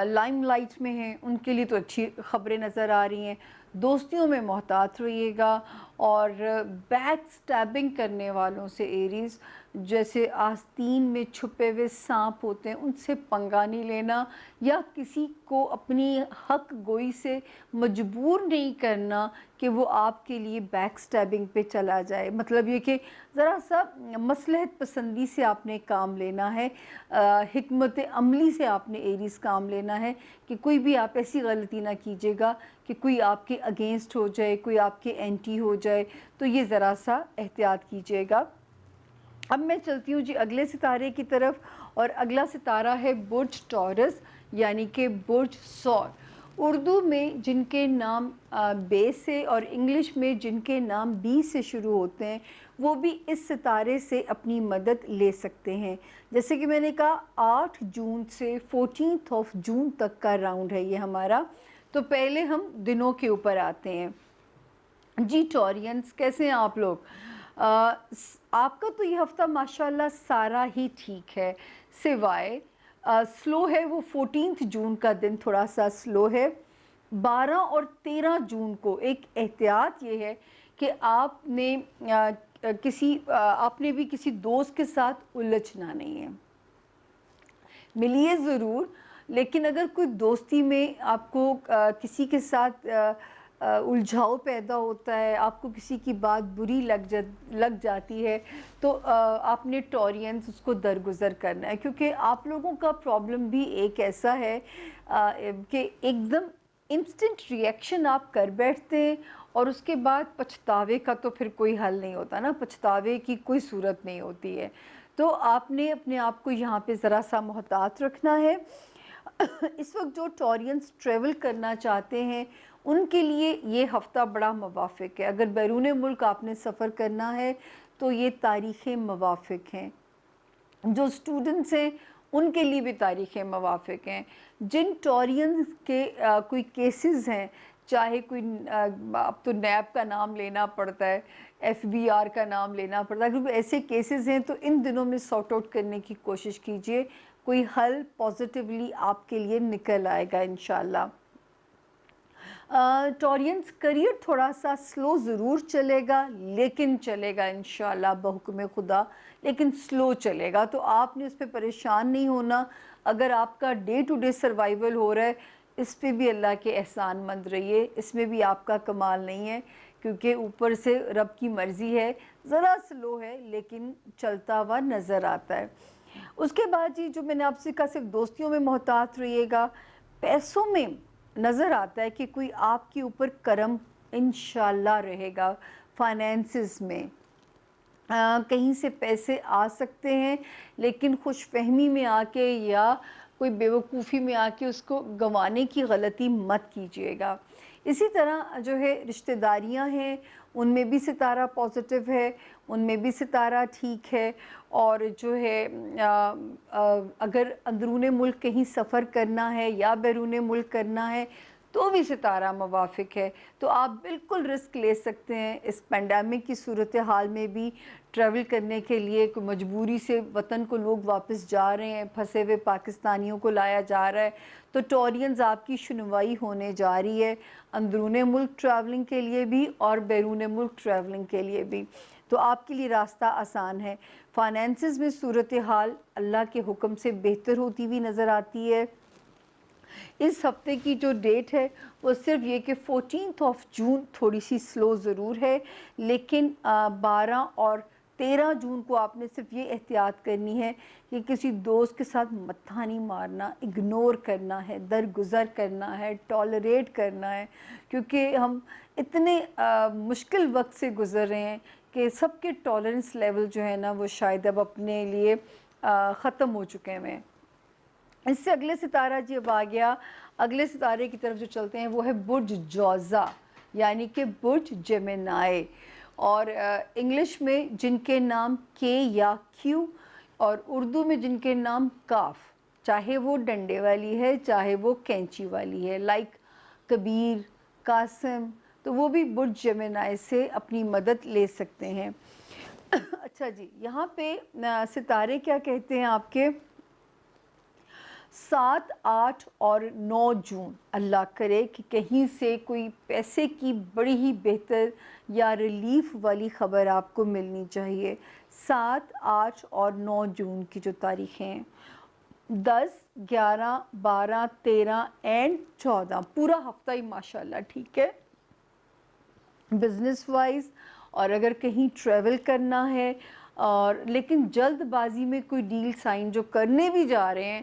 [SPEAKER 1] لائم لائٹ میں ہیں، ان کے لیے تو اچھی خبریں نظر آ رہی ہیں۔ دوستیوں میں محتاط رہیے گا، اور بیک سٹیبنگ کرنے والوں سے ایریز، جیسے آستین میں چھپے ہوئے سانپ ہوتے ہیں، ان سے پنگا نہیں لینا، یا کسی کو اپنی حق گوئی سے مجبور نہیں کرنا کہ وہ آپ کے لیے بیک سٹیبنگ پہ چلا جائے۔ مطلب یہ کہ ذرا سا مصلحت پسندی سے آپ نے کام لینا ہے، حکمت عملی سے آپ نے ایریز کام لینا ہے کہ کوئی بھی آپ ایسی غلطی نہ کیجیے گا کہ کوئی آپ کے اگینسٹ ہو جائے، کوئی آپ کے اینٹی ہو جائے، تو یہ ذرا سا احتیاط کیجیے گا۔ اب میں چلتی ہوں جی اگلے ستارے کی طرف، اور اگلا ستارہ ہے برج ٹورس یعنی کہ برج ثور۔ اردو میں جن کے نام بے سے اور انگلش میں جن کے نام بی سے شروع ہوتے ہیں وہ بھی اس ستارے سے اپنی مدد لے سکتے ہیں۔ جیسے کہ میں نے کہا 8 جون سے 14 جون تک کا راؤنڈ ہے یہ ہمارا، تو پہلے ہم دنوں کے اوپر آتے ہیں۔ جی ٹورینز کیسے ہیں آپ لوگ؟ آپ کا تو یہ ہفتہ ماشاءاللہ سارا ہی ٹھیک ہے، سوائے سلو ہے وہ 14 جون کا دن تھوڑا سا سلو ہے۔ 12 اور 13 جون کو ایک احتیاط یہ ہے کہ آپ نے بھی کسی دوست کے ساتھ الجھنا نہیں ہے، ملیے ضرور، لیکن اگر کوئی دوستی میں آپ کو کسی کے ساتھ الجھاؤ پیدا ہوتا ہے، آپ کو کسی کی بات بری لگ جاتی ہے، تو آپ نے ٹورینز اس کو درگزر کرنا ہے، کیونکہ آپ لوگوں کا پرابلم بھی ایک ایسا ہے کہ ایک دم انسٹنٹ ریئیکشن آپ کر بیٹھتے ہیں، اور اس کے بعد پچھتاوے کا تو پھر کوئی حل نہیں ہوتا نا، پچھتاوے کی کوئی صورت نہیں ہوتی ہے۔ تو آپ نے اپنے آپ کو یہاں پہ ذرا سا محتاط رکھنا ہے۔ اس وقت جو ٹورینز ٹریول کرنا چاہتے ہیں ان کے لیے یہ ہفتہ بڑا موافق ہے۔ اگر بیرون ملک آپ نے سفر کرنا ہے تو یہ تاریخیں موافق ہیں۔ جو اسٹوڈنٹس ہیں ان کے لیے بھی تاریخیں موافق ہیں۔ جن ٹورینز کے کوئی کیسز ہیں، چاہے کوئی اب تو نیب کا نام لینا پڑتا ہے، FBR کا نام لینا پڑتا ہے، اگر ایسے کیسز ہیں تو ان دنوں میں سارٹ آؤٹ کرنے کی کوشش کیجئے، کوئی حل پازیٹیولی آپ کے لیے نکل آئے گا انشاءاللہ۔ ٹورینز کریئر تھوڑا سا سلو ضرور چلے گا، لیکن چلے گا انشاءاللہ بحکم خدا، لیکن سلو چلے گا، تو آپ نے اس پہ پریشان نہیں ہونا۔ اگر آپ کا ڈے ٹو ڈے سروائیول ہو رہا ہے، اس پہ بھی اللہ کے احسان مند رہیے، اس میں بھی آپ کا کمال نہیں ہے، کیونکہ اوپر سے رب کی مرضی ہے، ذرا سلو ہے لیکن چلتا ہوا نظر آتا ہے۔ اس کے بعد جی جو میں نے آپ سے کہا صرف دوستیوں میں محتاط رہیے گا، پیسوں میں نظر آتا ہے کہ کوئی آپ کے اوپر کرم انشاءاللہ رہے گا۔ فائنینسز میں کہیں سے پیسے آ سکتے ہیں، لیکن خوش فہمی میں آ کے یا کوئی بیوقوفی میں آ کے اس کو گنوانے کی غلطی مت کیجیے گا۔ اسی طرح جو ہے رشتہ داریاں ہیں ان میں بھی ستارہ پازیٹیو ہے، ان میں بھی ستارہ ٹھیک ہے، اور جو ہے اگر اندرون ملک کہیں سفر کرنا ہے یا بیرون ملک کرنا ہے تو بھی ستارہ موافق ہے، تو آپ بالکل رسک لے سکتے ہیں۔ اس پینڈیمک کی صورتحال میں بھی ٹریول کرنے کے لیے کوئی مجبوری سے وطن کو لوگ واپس جا رہے ہیں، پھنسے ہوئے پاکستانیوں کو لایا جا رہا ہے، تو ٹورینز آپ کی شنوائی ہونے جا رہی ہے، اندرون ملک ٹریولنگ کے لیے بھی اور بیرون ملک ٹریولنگ کے لیے بھی، تو آپ کے لیے راستہ آسان ہے۔ فائنینسز میں صورتحال اللہ کے حکم سے بہتر ہوتی ہوئی نظر آتی ہے۔ اس ہفتے کی جو ڈیٹ ہے وہ صرف یہ کہ 14 جون تھوڑی سی سلو ضرور ہے، لیکن 12 اور 13 جون کو آپ نے صرف یہ احتیاط کرنی ہے کہ کسی دوست کے ساتھ متھا نہیں مارنا، اگنور کرنا ہے، درگزر کرنا ہے، ٹالریٹ کرنا ہے، کیونکہ ہم اتنے مشکل وقت سے گزر رہے ہیں کہ سب کے ٹالرنس لیول جو ہے نا وہ شاید اب اپنے لیے ختم ہو چکے ہیں۔ اس سے اگلے ستارہ جی اب آ گیا، اگلے ستارے کی طرف جو چلتے ہیں وہ ہے برج جوزا یعنی کہ برج جیمنائی، اور انگلش میں جن کے نام کے یا کیو اور اردو میں جن کے نام کاف، چاہے وہ ڈنڈے والی ہے چاہے وہ کینچی والی ہے، لائک کبیر، قاسم، تو وہ بھی برج جیمنائی سے اپنی مدد لے سکتے ہیں۔ اچھا جی یہاں پہ ستارے کیا کہتے ہیں آپ کے؟ 7، 8 اور 9 جون اللہ کرے کہ کہیں سے کوئی پیسے کی بڑی ہی بہتر یا ریلیف والی خبر آپ کو ملنی چاہیے۔ 7، 8 اور 9 جون کی جو تاریخیں ہیں، 10، 11، 12، 13 اینڈ 14 پورا ہفتہ ہی ماشاءاللہ ٹھیک ہے بزنس وائز، اور اگر کہیں ٹریول کرنا ہے، اور لیکن جلد بازی میں کوئی ڈیل سائن جو کرنے بھی جا رہے ہیں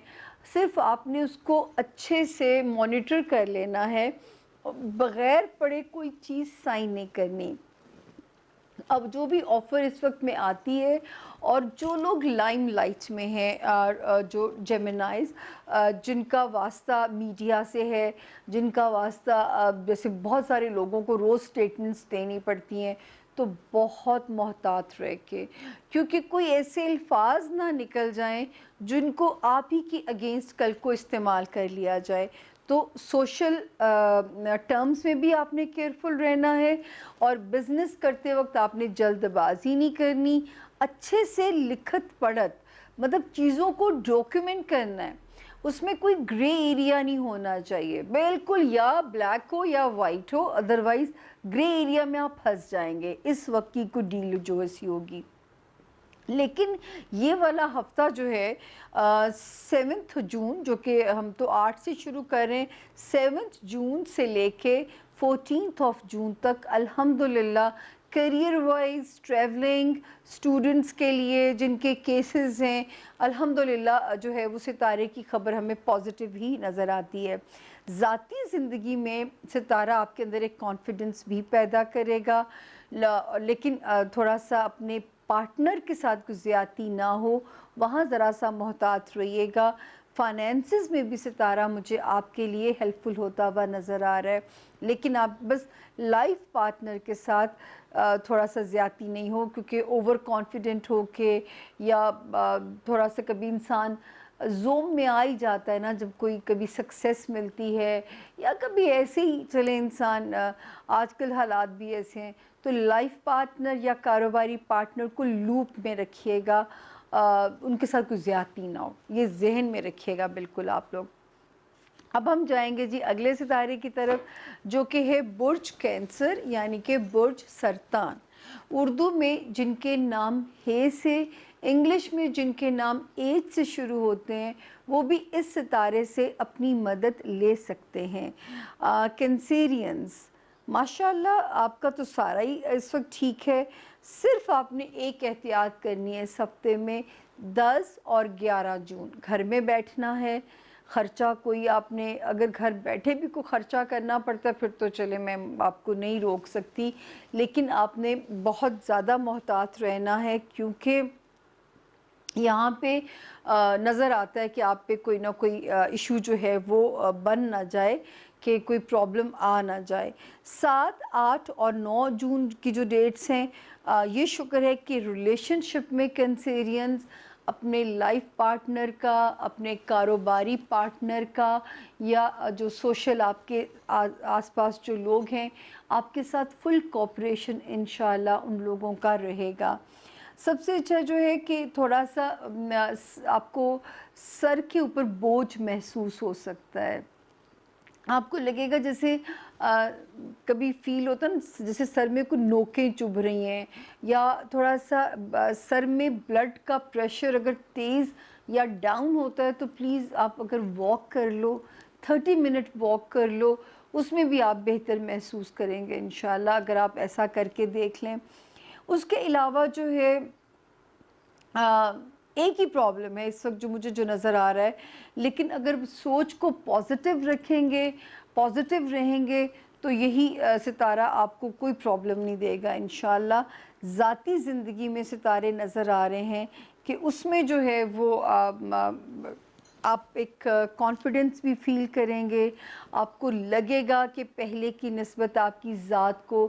[SPEAKER 1] صرف آپ نے اس کو اچھے سے مانیٹر کر لینا ہے، بغیر پڑھے کوئی چیز سائن نہیں کرنی۔ اب جو بھی آفر اس وقت میں آتی ہے، اور جو لوگ لائم لائٹ میں ہیں، جو جیمنائز، جن کا واسطہ میڈیا سے ہے، جن کا واسطہ جیسے بہت سارے لوگوں کو روز سٹیٹمنٹس دینی پڑتی ہیں، تو بہت محتاط رہ کے، کیونکہ کوئی ایسے الفاظ نہ نکل جائیں جن کو آپ ہی کی اگینسٹ کل کو استعمال کر لیا جائے۔ تو سوشل ٹرمز میں بھی آپ نے کیئرفل رہنا ہے، اور بزنس کرتے وقت آپ نے جلد بازی نہیں کرنی، اچھے سے لکھت پڑھت، مطلب چیزوں کو ڈاکیومنٹ کرنا ہے، اس میں کوئی گرے ایریا نہیں ہونا چاہیے، بالکل یا بلیک ہو یا وائٹ ہو، ادروائز گرے ایریا میں آپ پھنس جائیں گے اس وقت کی کوئی ڈیل جو ایسی ہوگی۔ لیکن یہ والا ہفتہ جو ہے 7 جون، جو کہ ہم تو 8 سے شروع کر رہے ہیں، 7 جون سے لے کے 14 جون تک الحمدللہ کیریئر وائز، ٹریولنگ، اسٹوڈنٹس کے لیے جن کے کیسز ہیں، الحمدللہ جو ہے وہ ستارے کی خبر ہمیں پازیٹیو ہی نظر آتی ہے۔ ذاتی زندگی میں ستارہ آپ کے اندر ایک کانفیڈنس بھی پیدا کرے گا، لیکن تھوڑا سا اپنے پارٹنر کے ساتھ کچھ زیادتی نہ ہو، وہاں ذرا سا محتاط رہیے گا۔ فائنینسز میں بھی ستارہ مجھے آپ کے لیے ہیلپ فل ہوتا ہوا نظر آ رہا ہے، لیکن آپ بس لائف پارٹنر کے ساتھ تھوڑا سا زیادتی نہیں ہو، کیونکہ اوور کانفیڈنٹ ہو کے، یا تھوڑا سا کبھی انسان زوم میں آ ہی جاتا ہے نا، جب کوئی کبھی سکسیس ملتی ہے، یا کبھی ایسے ہی چلے انسان، آج کل حالات بھی ایسے ہیں، تو لائف پارٹنر یا کاروباری پارٹنر کو لوپ میں رکھیے گا، ان کے ساتھ کوئی زیادتی نہ ہو، یہ ذہن میں رکھیے گا بالکل آپ لوگ۔ اب ہم جائیں گے جی اگلے ستارے کی طرف، جو کہ ہے برج کینسر، یعنی کہ برج سرطان۔ اردو میں جن کے نام ہے سے، انگلش میں جن کے نام ایج سے شروع ہوتے ہیں، وہ بھی اس ستارے سے اپنی مدد لے سکتے ہیں۔ کینسیرینز، ماشاءاللہ آپ کا تو سارا ہی اس وقت ٹھیک ہے، صرف آپ نے ایک احتیاط کرنی ہے اس ہفتے میں، 10 اور 11 جون گھر میں بیٹھنا ہے۔ خرچہ کوئی آپ نے اگر گھر بیٹھے بھی کوئی خرچہ کرنا پڑتا ہے، پھر تو چلے میں آپ کو نہیں روک سکتی، لیکن آپ نے بہت زیادہ محتاط رہنا ہے، کیونکہ یہاں پہ نظر آتا ہے کہ آپ پہ کوئی نہ کوئی ایشو جو ہے وہ بن نہ جائے، کہ کوئی پرابلم آ نہ جائے۔ 7، 8 اور 9 جون کی جو ڈیٹس ہیں، یہ شکر ہے کہ ریلیشن شپ میں کنسیرینز اپنے لائف پارٹنر کا، اپنے کاروباری پارٹنر کا، یا جو سوشل آپ کے آس پاس جو لوگ ہیں، آپ کے ساتھ فل کوپریشن انشاءاللہ ان لوگوں کا رہے گا۔ سب سے اچھا جو ہے کہ تھوڑا سا آپ کو سر کے اوپر بوجھ محسوس ہو سکتا ہے، آپ کو لگے گا جیسے کبھی فیل ہوتا نا جیسے سر میں کوئی نوکیں چبھ رہی ہیں، یا تھوڑا سا سر میں بلڈ کا پریشر اگر تیز یا ڈاؤن ہوتا ہے، تو پلیز آپ اگر واک کر لو، 30 منٹ واک کر لو، اس میں بھی آپ بہتر محسوس کریں گے انشاءاللہ، اگر آپ ایسا کر کے دیکھ لیں۔ اس کے علاوہ جو ہے ایک ہی پرابلم ہے اس وقت جو نظر آ رہا ہے، لیکن اگر سوچ کو پازیٹیو رکھیں گے، پازیٹیو رہیں گے، تو یہی ستارہ آپ کو کوئی پرابلم نہیں دے گا انشاءاللہ۔ ذاتی زندگی میں ستارے نظر آ رہے ہیں کہ اس میں جو ہے وہ آپ ایک کانفیڈنس بھی فیل کریں گے، آپ کو لگے گا کہ پہلے کی نسبت آپ کی ذات کو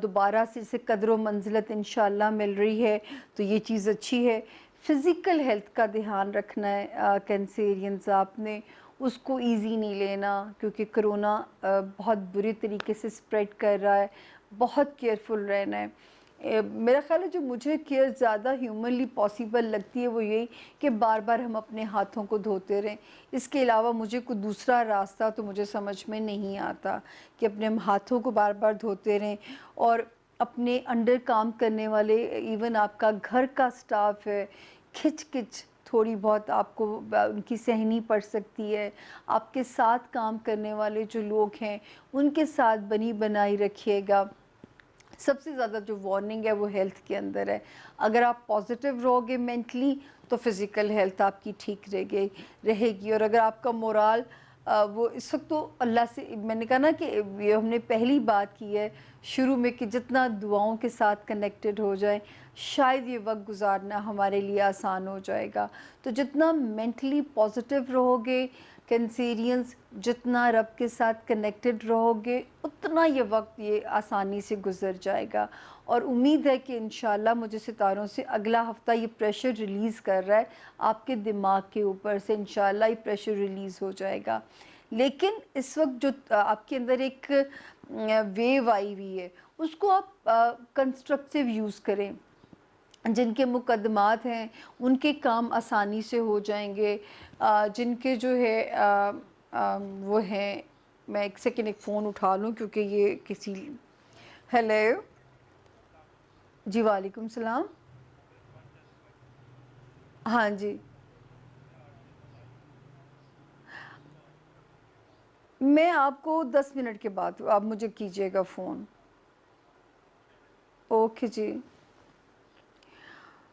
[SPEAKER 1] دوبارہ سے قدر و منزلت انشاءاللہ مل رہی ہے، تو یہ چیز اچھی ہے۔ فزیکل ہیلتھ کا دھیان رکھنا ہے کینسیرینز، آپ نے اس کو ایزی نہیں لینا، کیونکہ کرونا بہت بری طریقے سے سپریڈ کر رہا ہے، بہت کیئرفل رہنا ہے۔ میرا خیال ہے جو مجھے کیئر زیادہ ہیومنلی پاسیبل لگتی ہے وہ یہی کہ بار بار ہم اپنے ہاتھوں کو دھوتے رہیں، اس کے علاوہ مجھے کوئی دوسرا راستہ تو مجھے سمجھ میں نہیں آتا کہ اپنے ہم ہاتھوں کو بار بار دھوتے رہیں، اور اپنے انڈر کام کرنے والے، ایون آپ کا گھر کا سٹاف ہے، کھچ کچ تھوڑی بہت آپ کو ان کی سہنی پڑ سکتی ہے، آپ کے ساتھ کام کرنے والے جو لوگ ہیں ان کے ساتھ بنی بنائی رکھیے گا۔ سب سے زیادہ جو وارننگ ہے وہ ہیلتھ کے اندر ہے، اگر آپ پازیٹیو رہو گے مینٹلی، تو فزیکل ہیلتھ آپ کی ٹھیک رہے گی. اور اگر آپ کا مورال وہ اس وقت تو اللہ سے, میں نے کہا نا کہ یہ ہم نے پہلی بات کی ہے شروع میں کہ جتنا دعاؤں کے ساتھ کنیکٹڈ ہو جائیں شاید یہ وقت گزارنا ہمارے لیے آسان ہو جائے گا. تو جتنا مینٹلی پازیٹیو رہو گے کینسیرینز, جتنا رب کے ساتھ کنیکٹڈ رہو گے اتنا یہ وقت یہ آسانی سے گزر جائے گا. اور امید ہے کہ انشاءاللہ مجھے ستاروں سے اگلا ہفتہ یہ پریشر ریلیز کر رہا ہے آپ کے دماغ کے اوپر سے, انشاءاللہ یہ پریشر ریلیز ہو جائے گا. لیکن اس وقت جو آپ کے اندر ایک ویو آئی ہوئی ہے اس کو آپ کنسٹرکٹیو یوز کریں. جن کے مقدمات ہیں ان کے کام آسانی سے ہو جائیں گے, جن کے جو ہے وہ ہیں. میں ایک سیکنڈ ایک فون اٹھا لوں کیونکہ یہ کسی, ہیلو جی وعلیکم السلام. ہاں جی, میں آپ کو 10 منٹ کے بعد آپ مجھے کیجیے گا فون. اوکے جی.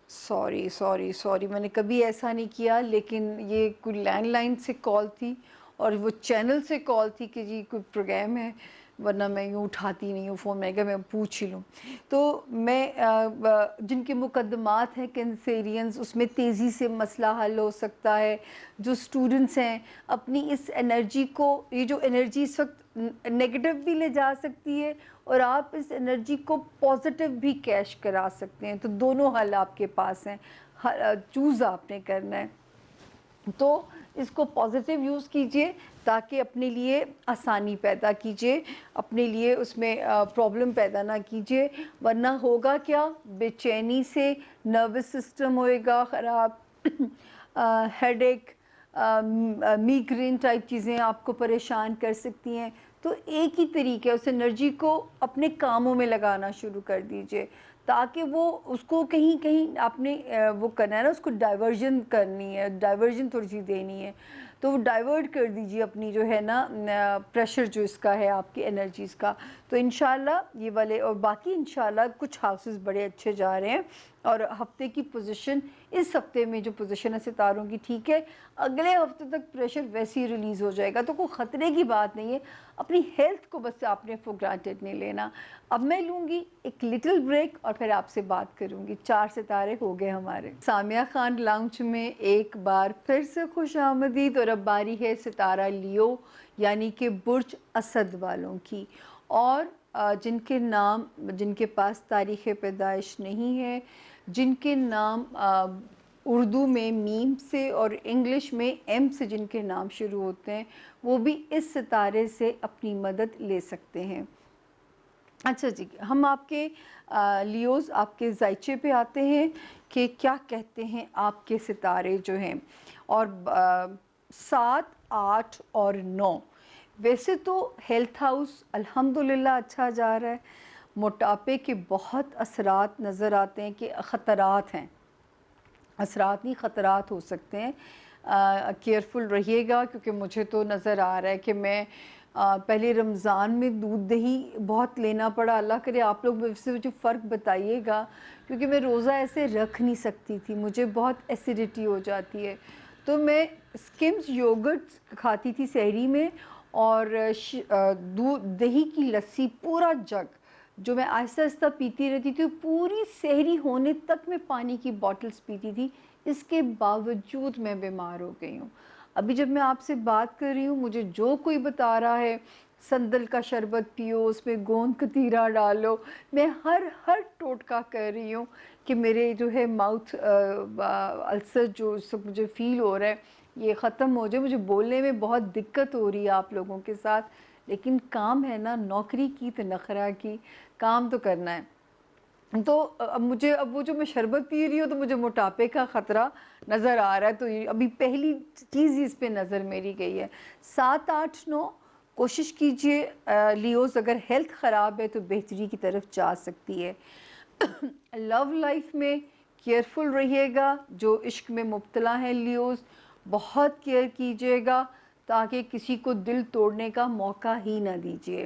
[SPEAKER 1] سوری میں نے کبھی ایسا نہیں کیا, لیکن یہ کوئی لینڈ لائن سے کال تھی اور وہ چینل سے کال تھی کہ جی کوئی پروگرام ہے, ورنہ میں یوں اٹھاتی نہیں ہوں فون. میں کہا میں پوچھ ہی لوں. تو میں جن کے مقدمات ہیں کینسیرینز اس میں تیزی سے مسئلہ حل ہو سکتا ہے. جو اسٹوڈنٹس ہیں اپنی اس انرجی کو, یہ جو انرجی اس وقت نگیٹو بھی لے جا سکتی ہے اور آپ اس انرجی کو پازیٹیو بھی کیش کرا سکتے ہیں. تو دونوں حل آپ کے پاس ہیں, چوز آپ نے کرنا ہے. تو اس کو پازیٹیو یوز کیجئے تاکہ اپنے لیے آسانی پیدا کیجئے, اپنے لیے اس میں پرابلم پیدا نہ کیجئے. ورنہ ہوگا کیا, بے چینی سے نروس سسٹم ہوئے گا خراب, ہیڈ ایک, میگرین ٹائپ چیزیں آپ کو پریشان کر سکتی ہیں. تو ایک ہی طریقہ ہے, اس انرجی کو اپنے کاموں میں لگانا شروع کر دیجئے تاکہ وہ اس کو کہیں آپ نے وہ کرنا ہے نا, اس کو ڈائیورژن کرنی ہے, ڈائیورژن تھوڑی سی دینی ہے. تو وہ ڈائیورٹ کر دیجیے اپنی جو ہے نا پریشر جو اس کا ہے آپ کی انرجیز کا. تو انشاءاللہ یہ والے, اور باقی انشاءاللہ کچھ ہاؤسز بڑے اچھے جا رہے ہیں. اور ہفتے کی پوزیشن, اس ہفتے میں جو پوزیشن ہے ستاروں کی ٹھیک ہے, اگلے ہفتے تک پریشر ویسے ہی ریلیز ہو جائے گا. تو کوئی خطرے کی بات نہیں ہے, اپنی ہیلتھ کو بس آپ نے فور گرانٹیڈ نہیں لینا. اب میں لوں گی ایک لٹل بریک اور پھر آپ سے بات کروں گی. 4 ستارے ہو گئے ہمارے. سامیہ خان لاؤنج میں ایک بار پھر سے خوش آمدید. اور اب باری ہے ستارہ لیو یعنی کہ برج اسد والوں کی, اور جن کے نام, جن کے پاس تاریخ پیدائش نہیں ہے, جن کے نام اردو میں میم سے اور انگلش میں ایم سے جن کے نام شروع ہوتے ہیں, وہ بھی اس ستارے سے اپنی مدد لے سکتے ہیں. اچھا جی, ہم آپ کے لیوز, آپ کے زائچے پہ آتے ہیں کہ کیا کہتے ہیں آپ کے ستارے جو ہیں. اور 7, 8 اور 9 ویسے تو ہیلتھ ہاؤس الحمدللہ اچھا جا رہا ہے. موٹاپے کے بہت اثرات نظر آتے ہیں کہ خطرات ہیں, اثرات نہیں خطرات ہو سکتے ہیں. کیئرفل رہیے گا, کیونکہ مجھے تو نظر آ رہا ہے کہ میں پہلے رمضان میں دودھ دہی بہت لینا پڑا. اللہ کرے آپ لوگ مجھ سے جو فرق بتائیے گا, کیونکہ میں روزہ ایسے رکھ نہیں سکتی تھی, مجھے بہت ایسیڈیٹی ہو جاتی ہے. تو میں اسکمز یوگرٹ کھاتی تھی سحری میں, اور دودھ دہی کی لسی پورا جگ جو میں آہستہ آہستہ پیتی رہتی تھی, پوری سحری ہونے تک میں پانی کی بوٹلز پیتی تھی. اس کے باوجود میں بیمار ہو گئی ہوں. ابھی جب میں آپ سے بات کر رہی ہوں, مجھے جو کوئی بتا رہا ہے سندل کا شربت پیو, اس میں گوند کتیرا ڈالو, میں ہر ٹوٹکا کر رہی ہوں کہ میرے جو ہے ماؤتھ السر جو مجھے فیل ہو رہا ہے یہ ختم ہو جائے. مجھے بولنے میں بہت دقت ہو رہی ہے آپ لوگوں کے ساتھ, لیکن کام ہے نا, نوکری کی تو نخرہ کی, کام تو کرنا ہے. تو اب وہ جو میں شربت پی رہی ہوں تو مجھے موٹاپے کا خطرہ نظر آ رہا ہے. تو ابھی پہلی چیز اس پہ نظر میری گئی ہے. 7, 8, 9 کوشش کیجئے لیوز, اگر ہیلتھ خراب ہے تو بہتری کی طرف جا سکتی ہے. لو لائف میں کیئرفل رہیے گا, جو عشق میں مبتلا ہیں لیوز بہت کیئر کیجئے گا تاکہ کسی کو دل توڑنے کا موقع ہی نہ دیجئے.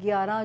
[SPEAKER 1] 11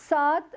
[SPEAKER 1] 7,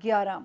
[SPEAKER 1] 11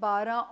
[SPEAKER 1] 12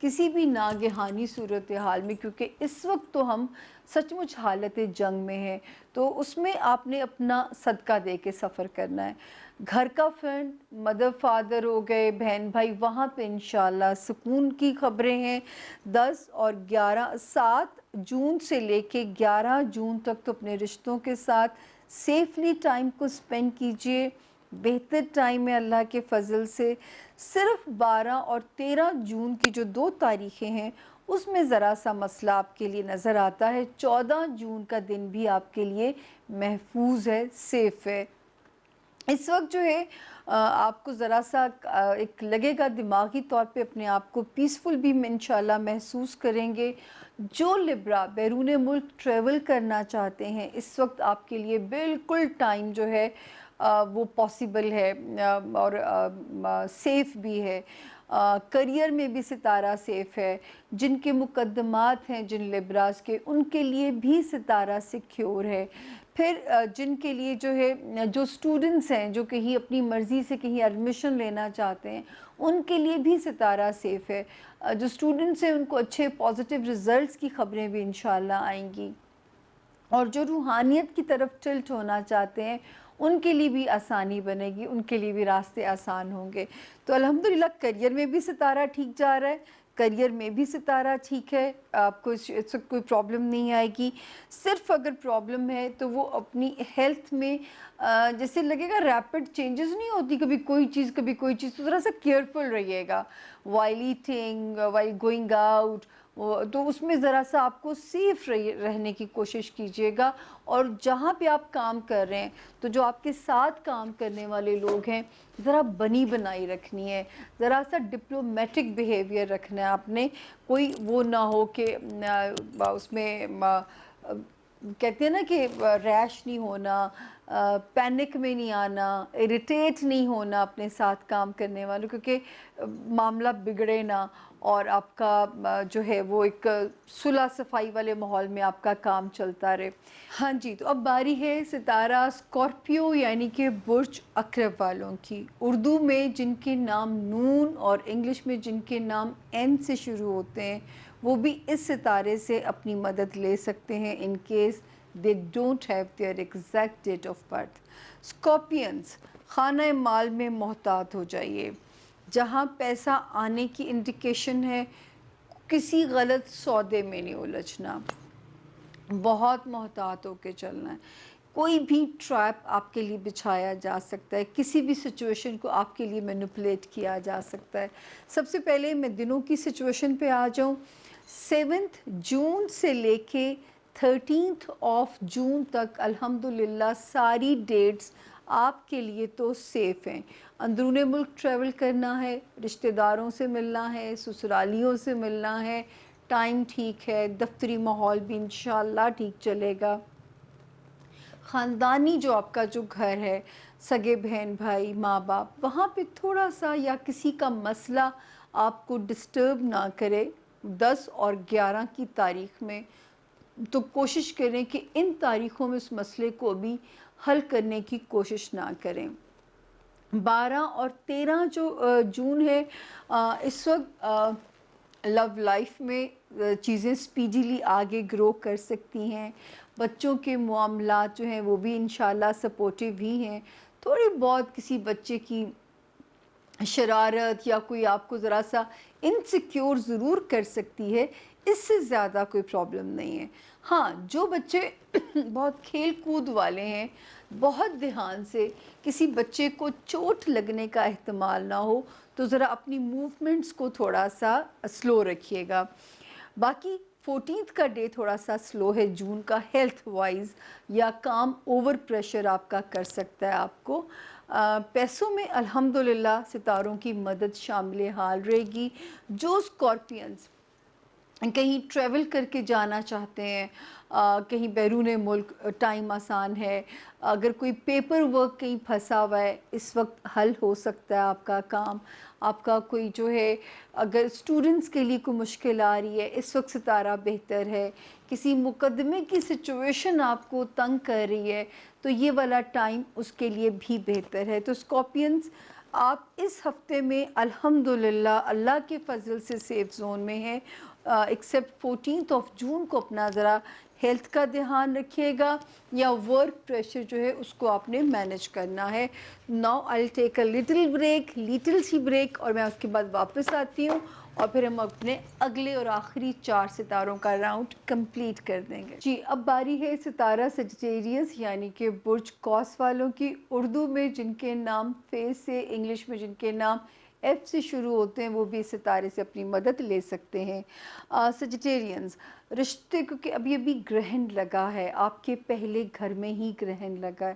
[SPEAKER 1] کسی بھی ناگہانی صورتحال میں، کیونکہ اس وقت تو ہم سچ مچ حالت جنگ میں ہیں، تو اس میں آپ نے اپنا صدقہ دے کے سفر کرنا ہے۔ گھر کا فرینڈ، مدر فادر ہو گئے، بہن بھائی، وہاں پہ انشاءاللہ سکون کی خبریں ہیں۔ 10 اور 11 7 جون سے لے کے 11 جون تک تو اپنے رشتوں کے ساتھ سیفلی ٹائم کو سپینڈ کیجئے، بہتر ٹائم ہے اللہ کے فضل سے۔ صرف 12 اور 13 جون کی جو 2 تاریخیں ہیں اس میں ذرا سا مسئلہ آپ کے لیے نظر آتا ہے۔ 14 جون کا دن بھی آپ کے لیے محفوظ ہے، سیف ہے۔ اس وقت جو ہے آپ کو ذرا سا ایک لگے گا دماغی طور پہ اپنے آپ کو پیسفل بھی انشاءاللہ محسوس کریں گے۔ جو لبرا بیرون ملک ٹریول کرنا چاہتے ہیں اس وقت آپ کے لیے بالکل ٹائم جو ہے وہ پاسبل ہے اور سیف بھی ہے۔ کریئر میں بھی ستارہ سیف ہے۔ جن کے مقدمات ہیں جن لبراز کے، ان کے لیے بھی ستارہ سیکیور ہے۔ پھر جن کے لیے جو ہے، جو اسٹوڈنٹس ہیں جو کہیں اپنی مرضی سے کہیں ایڈمیشن لینا چاہتے ہیں ان کے لیے بھی ستارہ سیف ہے۔ جو اسٹوڈنٹس ہیں ان کو اچھے پازیٹیو ریزلٹس کی خبریں بھی انشاءاللہ آئیں گی، اور جو روحانیت کی طرف ٹلٹ ہونا چاہتے ہیں ان کے لیے بھی آسانی بنے گی، ان کے لیے بھی راستے آسان ہوں گے۔ تو الحمدللہ کریئر میں بھی ستارہ ٹھیک جا رہا ہے، کریئر میں بھی ستارہ ٹھیک ہے، آپ کو اس وقت کوئی پرابلم نہیں آئے گی۔ صرف اگر پرابلم ہے تو وہ اپنی ہیلتھ میں جیسے لگے گا ریپڈ چینجز نہیں ہوتی، کبھی کوئی چیز کبھی کوئی چیز، تو ذرا سا کیئرفل رہیے گا while eating, while going out, تو اس میں ذرا سا آپ کو سیف رہنے کی کوشش کیجیے گا۔ اور جہاں پہ آپ کام کر رہے ہیں تو جو آپ کے ساتھ کام کرنے والے لوگ ہیں ذرا بنی بنائی رکھنی ہے، ذرا سا ڈپلومیٹک بیہیویئر رکھنا ہے آپ نے، کوئی وہ نہ ہو کہ اس میں کہتے ہیں نا کہ ریش نہیں ہونا، پینک میں نہیں آنا، اریٹیٹ نہیں ہونا اپنے ساتھ کام کرنے والوں، کیونکہ معاملہ بگڑے نہ اور آپ کا جو ہے وہ ایک صلح صفائی والے ماحول میں آپ کا کام چلتا رہے۔ ہاں جی، تو اب باری ہے ستارہ اسکارپیو یعنی کہ برج اکرب والوں کی۔ اردو میں جن کے نام نون اور انگلش میں جن کے نام این سے شروع ہوتے ہیں وہ بھی اس ستارے سے اپنی مدد لے سکتے ہیں in case they don't have their exact date of birth۔ اسکارپینز، خانہ مال میں محتاط ہو جائیے۔ جہاں پیسہ آنے کی انڈیکیشن ہے کسی غلط سودے میں نہیں الجھنا، بہت محتاط ہو کے چلنا ہے۔ کوئی بھی ٹریپ آپ کے لیے بچھایا جا سکتا ہے، کسی بھی سچویشن کو آپ کے لیے مینپولیٹ کیا جا سکتا ہے۔ سب سے پہلے میں دنوں کی سچویشن پہ آ جاؤں۔ 7 جون سے لے کے 13 جون تک الحمدللہ ساری ڈیٹس آپ کے لیے تو سیف ہیں۔ اندرون ملک ٹریول کرنا ہے، رشتہ داروں سے ملنا ہے، سسرالیوں سے ملنا ہے، ٹائم ٹھیک ہے، دفتری ماحول بھی انشاءاللہ ٹھیک چلے گا۔ خاندانی جو آپ کا جو گھر ہے، سگے بہن بھائی ماں باپ، وہاں پہ تھوڑا سا یا کسی کا مسئلہ آپ کو ڈسٹرب نہ کرے 10 اور 11 کی تاریخ میں، تو کوشش کریں کہ ان تاریخوں میں اس مسئلے کو بھی حل کرنے کی کوشش نہ کریں۔ 12 اور 13 جو جون ہے، اس وقت لو لائف میں چیزیں سپیڈیلی آگے گرو کر سکتی ہیں، بچوں کے معاملات جو ہیں وہ بھی انشاءاللہ سپورٹیو ہی ہیں۔ تھوڑی بہت کسی بچے کی شرارت یا کوئی آپ کو ذرا سا انسیکیور ضرور کر سکتی ہے، اس سے زیادہ کوئی پرابلم نہیں ہے۔ ہاں، جو بچے بہت کھیل کود والے ہیں، بہت دھیان سے کسی بچے کو چوٹ لگنے کا احتمال نہ ہو تو ذرا اپنی موومنٹس کو تھوڑا سا سلو رکھیے گا۔ باقی 14 کا ڈے تھوڑا سا سلو ہے جون کا، ہیلتھ وائز یا کام اوور پریشر آپ کا کر سکتا ہے آپ کو۔ پیسوں میں الحمدللہ ستاروں کی مدد شامل حال رہے گی۔ جو اسکارپینز کہیں ٹریول کر کے جانا چاہتے ہیں، کہیں بیرون ملک، ٹائم آسان ہے۔ اگر کوئی پیپر ورک کہیں پھنسا ہوا ہے اس وقت حل ہو سکتا ہے آپ کا کام۔ آپ کا کوئی جو ہے اگر اسٹوڈنٹس کے لیے کوئی مشکل آ رہی ہے اس وقت ستارہ بہتر ہے۔ کسی مقدمے کی سچویشن آپ کو تنگ کر رہی ہے تو یہ والا ٹائم اس کے لیے بھی بہتر ہے۔ تو اسکارپینز آپ اس ہفتے میں الحمدللہ اللہ کے فضل سے سیف زون میں ہیں، ایکسیپٹ 14 جون کو اپنا ذرا ہیلتھ کا دھیان رکھیے گا، یا ورک پریشر جو ہے اس کو آپ نے مینیج کرنا ہے۔ Now I take a little سی بریک، اور میں اس کے بعد واپس آتی ہوں، اور پھر ہم اپنے اگلے اور آخری 4 ستاروں کا راؤنڈ کمپلیٹ کر دیں گے۔ جی اب باری ہے ستارہ سجٹیریس یعنی کہ برج قوس والوں کی، اردو میں جن کے نام فے سے، انگلش میں جن کے نام ایف سے شروع ہوتے ہیں، وہ بھی اس ستارے سے اپنی مدد لے سکتے ہیں۔ سجٹیرینز رشتے، کیونکہ ابھی گرہن لگا ہے، آپ کے پہلے گھر میں ہی گرہن لگا ہے،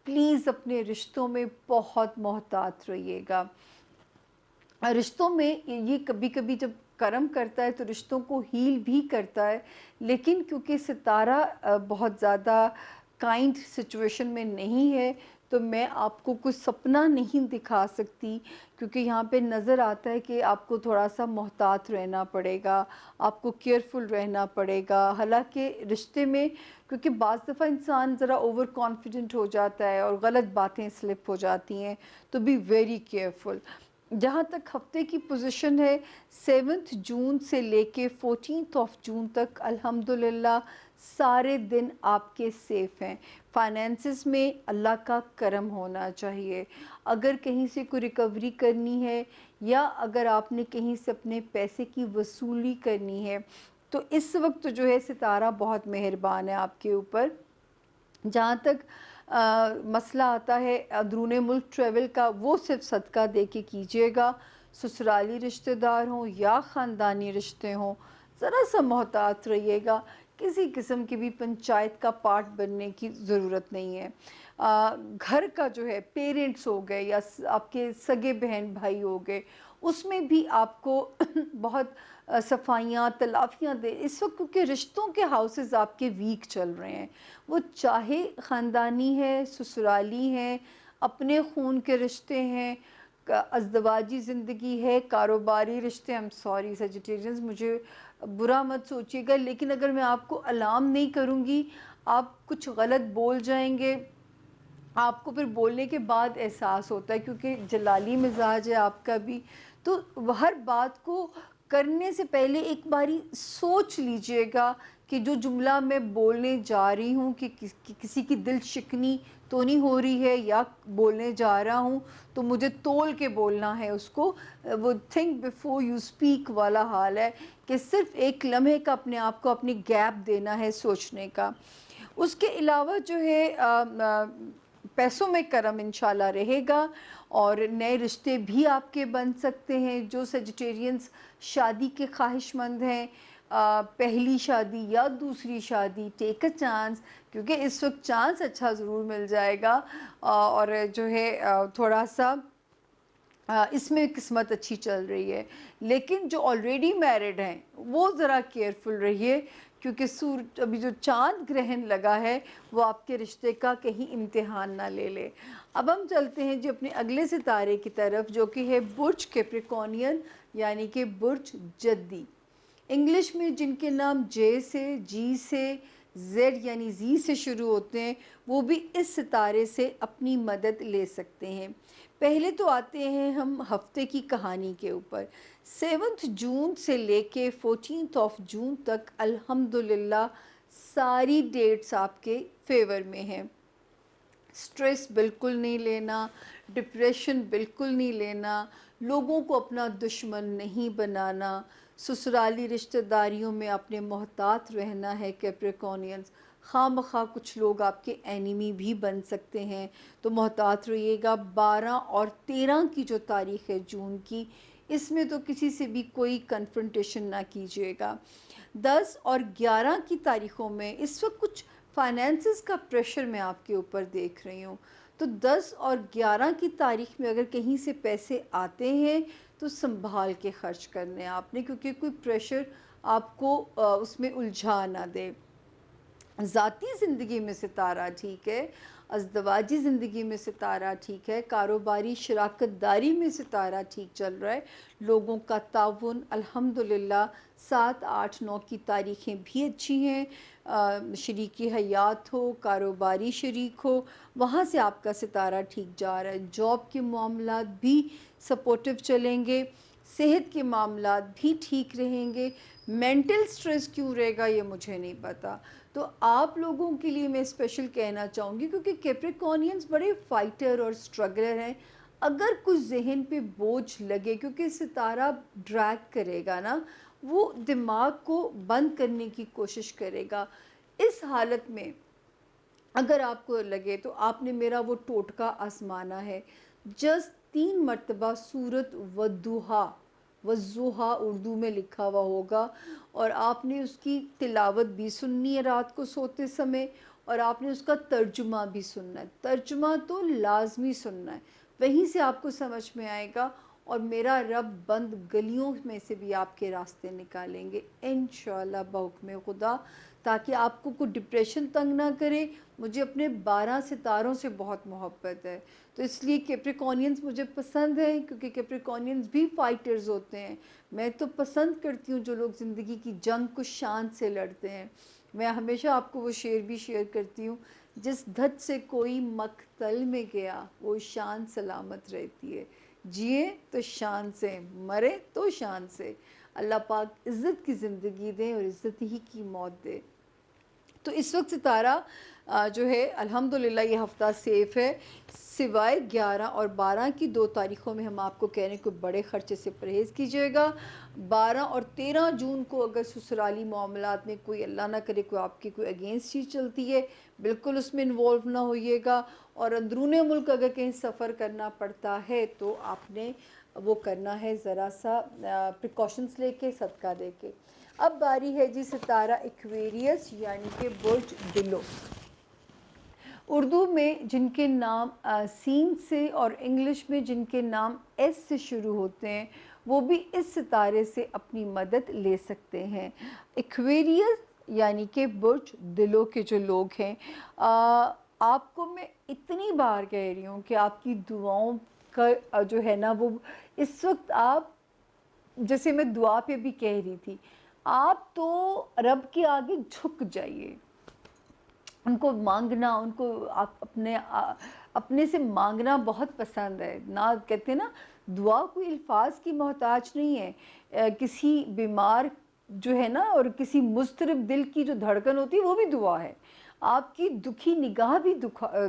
[SPEAKER 1] پلیز اپنے رشتوں میں بہت محتاط رہیے گا۔ رشتوں میں یہ کبھی کبھی جب کرم کرتا ہے تو رشتوں کو ہیل بھی کرتا ہے، لیکن کیونکہ ستارہ بہت زیادہ کائنڈ سچویشن میں نہیں ہے، تو میں آپ کو کچھ سپنا نہیں دکھا سکتی، کیونکہ یہاں پہ نظر آتا ہے کہ آپ کو تھوڑا سا محتاط رہنا پڑے گا، آپ کو کیئرفل رہنا پڑے گا۔ حالانکہ رشتے میں، کیونکہ بعض دفعہ انسان ذرا اوور کانفیڈنٹ ہو جاتا ہے اور غلط باتیں سلپ ہو جاتی ہیں، تو بی ویری کیئرفل۔ جہاں تک ہفتے کی پوزیشن ہے، 7 جون سے لے کے 14 جون تک الحمدللہ سارے دن آپ کے سیف ہیں۔ فائنینسز میں اللہ کا کرم ہونا چاہیے۔ اگر کہیں سے کوئی ریکوری کرنی ہے، یا اگر آپ نے کہیں سے اپنے پیسے کی وصولی کرنی ہے، تو اس وقت جو ہے ستارہ بہت مہربان ہے آپ کے اوپر۔ جہاں تک مسئلہ آتا ہے اندرون ملک ٹریول کا، وہ صرف صدقہ دے کے کیجیے گا۔ سسرالی رشتہ دار ہوں یا خاندانی رشتے ہوں، ذرا سا محتاط رہیے گا، کسی قسم کی بھی پنچایت کا پارٹ بننے کی ضرورت نہیں ہے۔ گھر کا جو ہے پیرنٹس ہو گئے یا آپ کے سگے بہن بھائی ہو گئے، اس میں بھی آپ کو بہت صفائیاں تلافیاں دے اس وقت، کیونکہ رشتوں کے ہاؤسز آپ کے ویک چل رہے ہیں، وہ چاہے خاندانی ہے، سسرالی ہیں، اپنے خون کے رشتے ہیں، ازدواجی زندگی ہے، کاروباری رشتے۔ ایم سوری سیجیٹیرینز، مجھے برا مت سوچیے گا، لیکن اگر میں آپ کو الارم نہیں کروں گی، آپ کچھ غلط بول جائیں گے، آپ کو پھر بولنے کے بعد احساس ہوتا ہے، کیونکہ جلالی مزاج ہے آپ کا بھی، تو ہر بات کو کرنے سے پہلے ایک باری سوچ لیجئے گا کہ جو جملہ میں بولنے جا رہی ہوں کہ کسی کی دل شکنی تو نہیں ہو رہی ہے، یا بولنے جا رہا ہوں تو مجھے تول کے بولنا ہے اس کو۔ وہ تھنک بیفور یو اسپیک والا حال ہے، کہ صرف ایک لمحے کا اپنے آپ کو اپنی گیپ دینا ہے سوچنے کا۔ اس کے علاوہ جو ہے پیسوں میں کرم انشاءاللہ رہے گا، اور نئے رشتے بھی آپ کے بن سکتے ہیں۔ جو سیجیٹیرینز شادی کے خواہش مند ہیں، پہلی شادی یا دوسری شادی، ٹیک اے چانس، کیونکہ اس وقت چانس اچھا ضرور مل جائے گا، اور جو ہے تھوڑا سا اس میں قسمت اچھی چل رہی ہے۔ لیکن جو آلریڈی میرڈ ہیں وہ ذرا کیئرفل رہیے، کیونکہ ابھی جو چاند گرہن لگا ہے وہ آپ کے رشتے کا کہیں امتحان نہ لے لے۔ اب ہم چلتے ہیں اپنے اگلے ستارے کی طرف، جو کہ ہے برج کیپریکونین یعنی کہ برج جدی۔ انگلش میں جن کے نام جے سے، جی سے، زیڈ یعنی زی سے شروع ہوتے ہیں، وہ بھی اس ستارے سے اپنی مدد لے سکتے ہیں۔ پہلے تو آتے ہیں ہم ہفتے کی کہانی کے اوپر۔ 7 جون سے لے کے 14 جون تک الحمدللہ ساری ڈیٹس آپ کے فیور میں ہیں۔ سٹریس بالکل نہیں لینا، ڈپریشن بالکل نہیں لینا، لوگوں کو اپنا دشمن نہیں بنانا، سسرالی رشتہ داریوں میں اپنے محتاط رہنا ہے کیپریکونینز۔ خواہ مخواہ کچھ لوگ آپ کے اینیمی بھی بن سکتے ہیں، تو محتاط رہیے گا۔ 12 اور 13 کی جو تاریخ ہے جون کی، اس میں تو کسی سے بھی کوئی کنفرنٹیشن نہ کیجیے گا۔ 10 اور 11 کی تاریخوں میں اس وقت کچھ فائنینسز کا پریشر میں آپ کے اوپر دیکھ رہی ہوں، تو 10 اور 11 کی تاریخ میں اگر کہیں سے پیسے آتے ہیں تو سنبھال کے خرچ کرنے آپ نے، کیونکہ کوئی پریشر آپ کو اس میں الجھا نہ دے۔ ذاتی زندگی میں ستارہ ٹھیک ہے، ازدواجی زندگی میں ستارہ ٹھیک ہے، کاروباری شراکت داری میں ستارہ ٹھیک چل رہا ہے، لوگوں کا تعاون الحمدللہ 7 8 9 کی تاریخیں بھی اچھی ہیں، شریکی حیات ہو، کاروباری شریک ہو، وہاں سے آپ کا ستارہ ٹھیک جا رہا ہے، جاب کے معاملات بھی سپورٹیو چلیں گے، صحت کے معاملات بھی ٹھیک رہیں گے، مینٹل سٹریس کیوں رہے گا یہ مجھے نہیں پتا۔ تو آپ لوگوں کے لیے میں اسپیشل کہنا چاہوں گی، کیونکہ کیپریکونینز بڑے فائٹر اور سٹرگلر ہیں، اگر کچھ ذہن پہ بوجھ لگے، کیونکہ ستارہ ڈریگ کرے گا نا، وہ دماغ کو بند کرنے کی کوشش کرے گا، اس حالت میں اگر آپ کو لگے تو آپ نے میرا وہ ٹوٹکا آزمانا ہے، جسٹ 3 مرتبہ سورت والضحیٰ، والضحیٰ اردو میں لکھا ہوا ہوگا، اور آپ نے اس کی تلاوت بھی سننی ہے رات کو سوتے سمے، اور آپ نے اس کا ترجمہ بھی سننا ہے، ترجمہ تو لازمی سننا ہے، وہیں سے آپ کو سمجھ میں آئے گا، اور میرا رب بند گلیوں میں سے بھی آپ کے راستے نکالیں گے انشاءاللہ بحکم خدا، تاکہ آپ کو کوئی ڈپریشن تنگ نہ کرے۔ مجھے اپنے 12 ستاروں سے بہت محبت ہے، تو اس لیے کیپریکونینز مجھے پسند ہیں، کیونکہ کیپریکونینز بھی فائٹرز ہوتے ہیں، میں تو پسند کرتی ہوں جو لوگ زندگی کی جنگ کو شان سے لڑتے ہیں۔ میں ہمیشہ آپ کو وہ شعر بھی شیئر کرتی ہوں، جس دھت سے کوئی مقتل میں گیا وہ شان سلامت رہتی ہے، جیے تو شان سے، مرے تو شان سے، اللہ پاک عزت کی زندگی دے اور عزت ہی کی موت دے۔ تو اس وقت ستارہ جو ہے الحمدللہ یہ ہفتہ سیف ہے، سوائے 11 اور 12 کی 2 تاریخوں میں ہم آپ کو کہہ رہے ہیں کہ بڑے خرچے سے پرہیز کیجیے گا۔ 12 اور 13 جون کو اگر سسرالی معاملات میں کوئی اللہ نہ کرے کوئی آپ کی کوئی اگینسٹ چیز چلتی ہے، بالکل اس میں انوالو نہ ہوئیے گا، اور اندرون ملک اگر کہیں سفر کرنا پڑتا ہے تو آپ نے وہ کرنا ہے ذرا سا پریکاشنز لے کے، صدقہ دے کے۔ اب باری ہے جی ستارہ ایکویریس یعنی کہ برج دلو، اردو میں جن کے نام سین سے اور انگلش میں جن کے نام ایس سے شروع ہوتے ہیں وہ بھی اس ستارے سے اپنی مدد لے سکتے ہیں۔ ایکویریس یعنی کہ برج دلو کے جو لوگ ہیں، آپ کو میں اتنی بار کہہ رہی ہوں کہ آپ کی دعاؤں کا جو ہے نا وہ اس وقت آپ، جیسے میں دعا پہ بھی کہہ رہی تھی، آپ تو رب کے آگے جھک جائیے، ان کو مانگنا، ان کو آپ اپنے سے مانگنا بہت پسند ہے نا، کہتے ہیں نا دعا کوئی الفاظ کی محتاج نہیں ہے، کسی بیمار جو ہے نا اور کسی مضطرب دل کی جو دھڑکن ہوتی ہے وہ بھی دعا ہے، آپ کی دکھی نگاہ بھی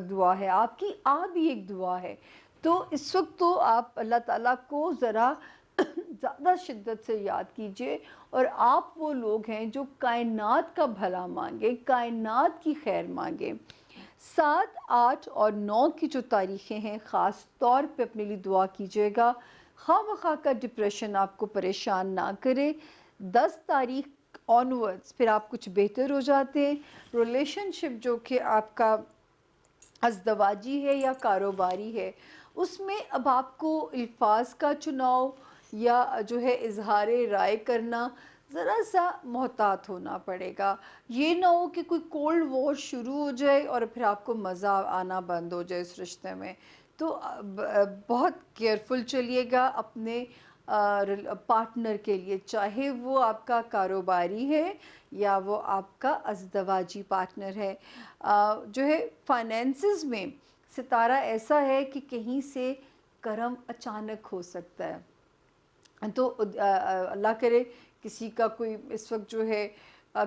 [SPEAKER 1] دعا ہے، آپ کی بھی ایک دعا ہے۔ تو اس وقت تو آپ اللہ تعالیٰ کو ذرا زیادہ شدت سے یاد کیجئے، اور آپ وہ لوگ ہیں جو کائنات کا بھلا مانگیں، کائنات کی خیر مانگیں۔ 7 8 اور 9 کی جو تاریخیں ہیں خاص طور پہ اپنے لیے دعا کیجیے گا، خواہ مخواہ کا ڈپریشن آپ کو پریشان نہ کرے۔ 10 تاریخ آنورڈز پھر آپ کچھ بہتر ہو جاتے ہیں، ریلیشن شپ جو کہ آپ کا ازدواجی ہے یا کاروباری ہے، اس میں اب آپ کو الفاظ کا چناؤ یا جو ہے اظہار رائے کرنا ذرا سا محتاط ہونا پڑے گا، یہ نہ ہو کہ کوئی کولڈ وار شروع ہو جائے اور پھر آپ کو مزہ آنا بند ہو جائے اس رشتے میں۔ تو بہت کیئرفل چلیے گا اپنے پارٹنر کے لیے، چاہے وہ آپ کا کاروباری ہے یا وہ آپ کا ازدواجی پارٹنر ہے۔ جو ہے فائنینسز میں ستارہ ایسا ہے کہ کہیں سے کرم اچانک ہو سکتا ہے، تو اللہ کرے کسی کا کوئی اس وقت جو ہے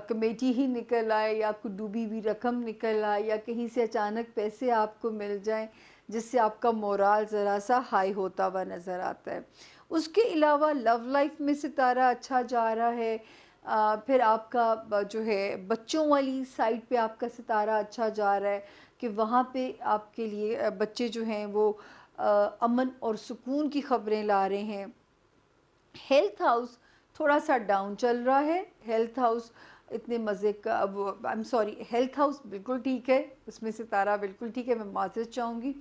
[SPEAKER 1] کمیٹی ہی نکل آئے یا کوئی ڈوبی ہوئی رقم نکل آئے یا کہیں سے اچانک پیسے آپ کو مل جائیں جس سے آپ کا مورال ذرا سا ہائی ہوتا ہوا نظر آتا ہے۔ اس کے علاوہ لو لائف میں ستارہ اچھا جا رہا ہے، پھر آپ کا جو ہے بچوں والی سائڈ پہ آپ کا ستارہ اچھا جا رہا ہے کہ وہاں پہ آپ کے لیے بچے جو ہیں وہ امن اور سکون کی خبریں لا رہے ہیں۔ ہیلتھ ہاؤس تھوڑا سا ڈاؤن چل رہا ہے، ہیلتھ ہاؤس اتنے مزے کا وہ I am sorry health house بالکل ٹھیک ہے، اس میں ستارہ بالکل ٹھیک ہے، میں معذرت چاہوں گی.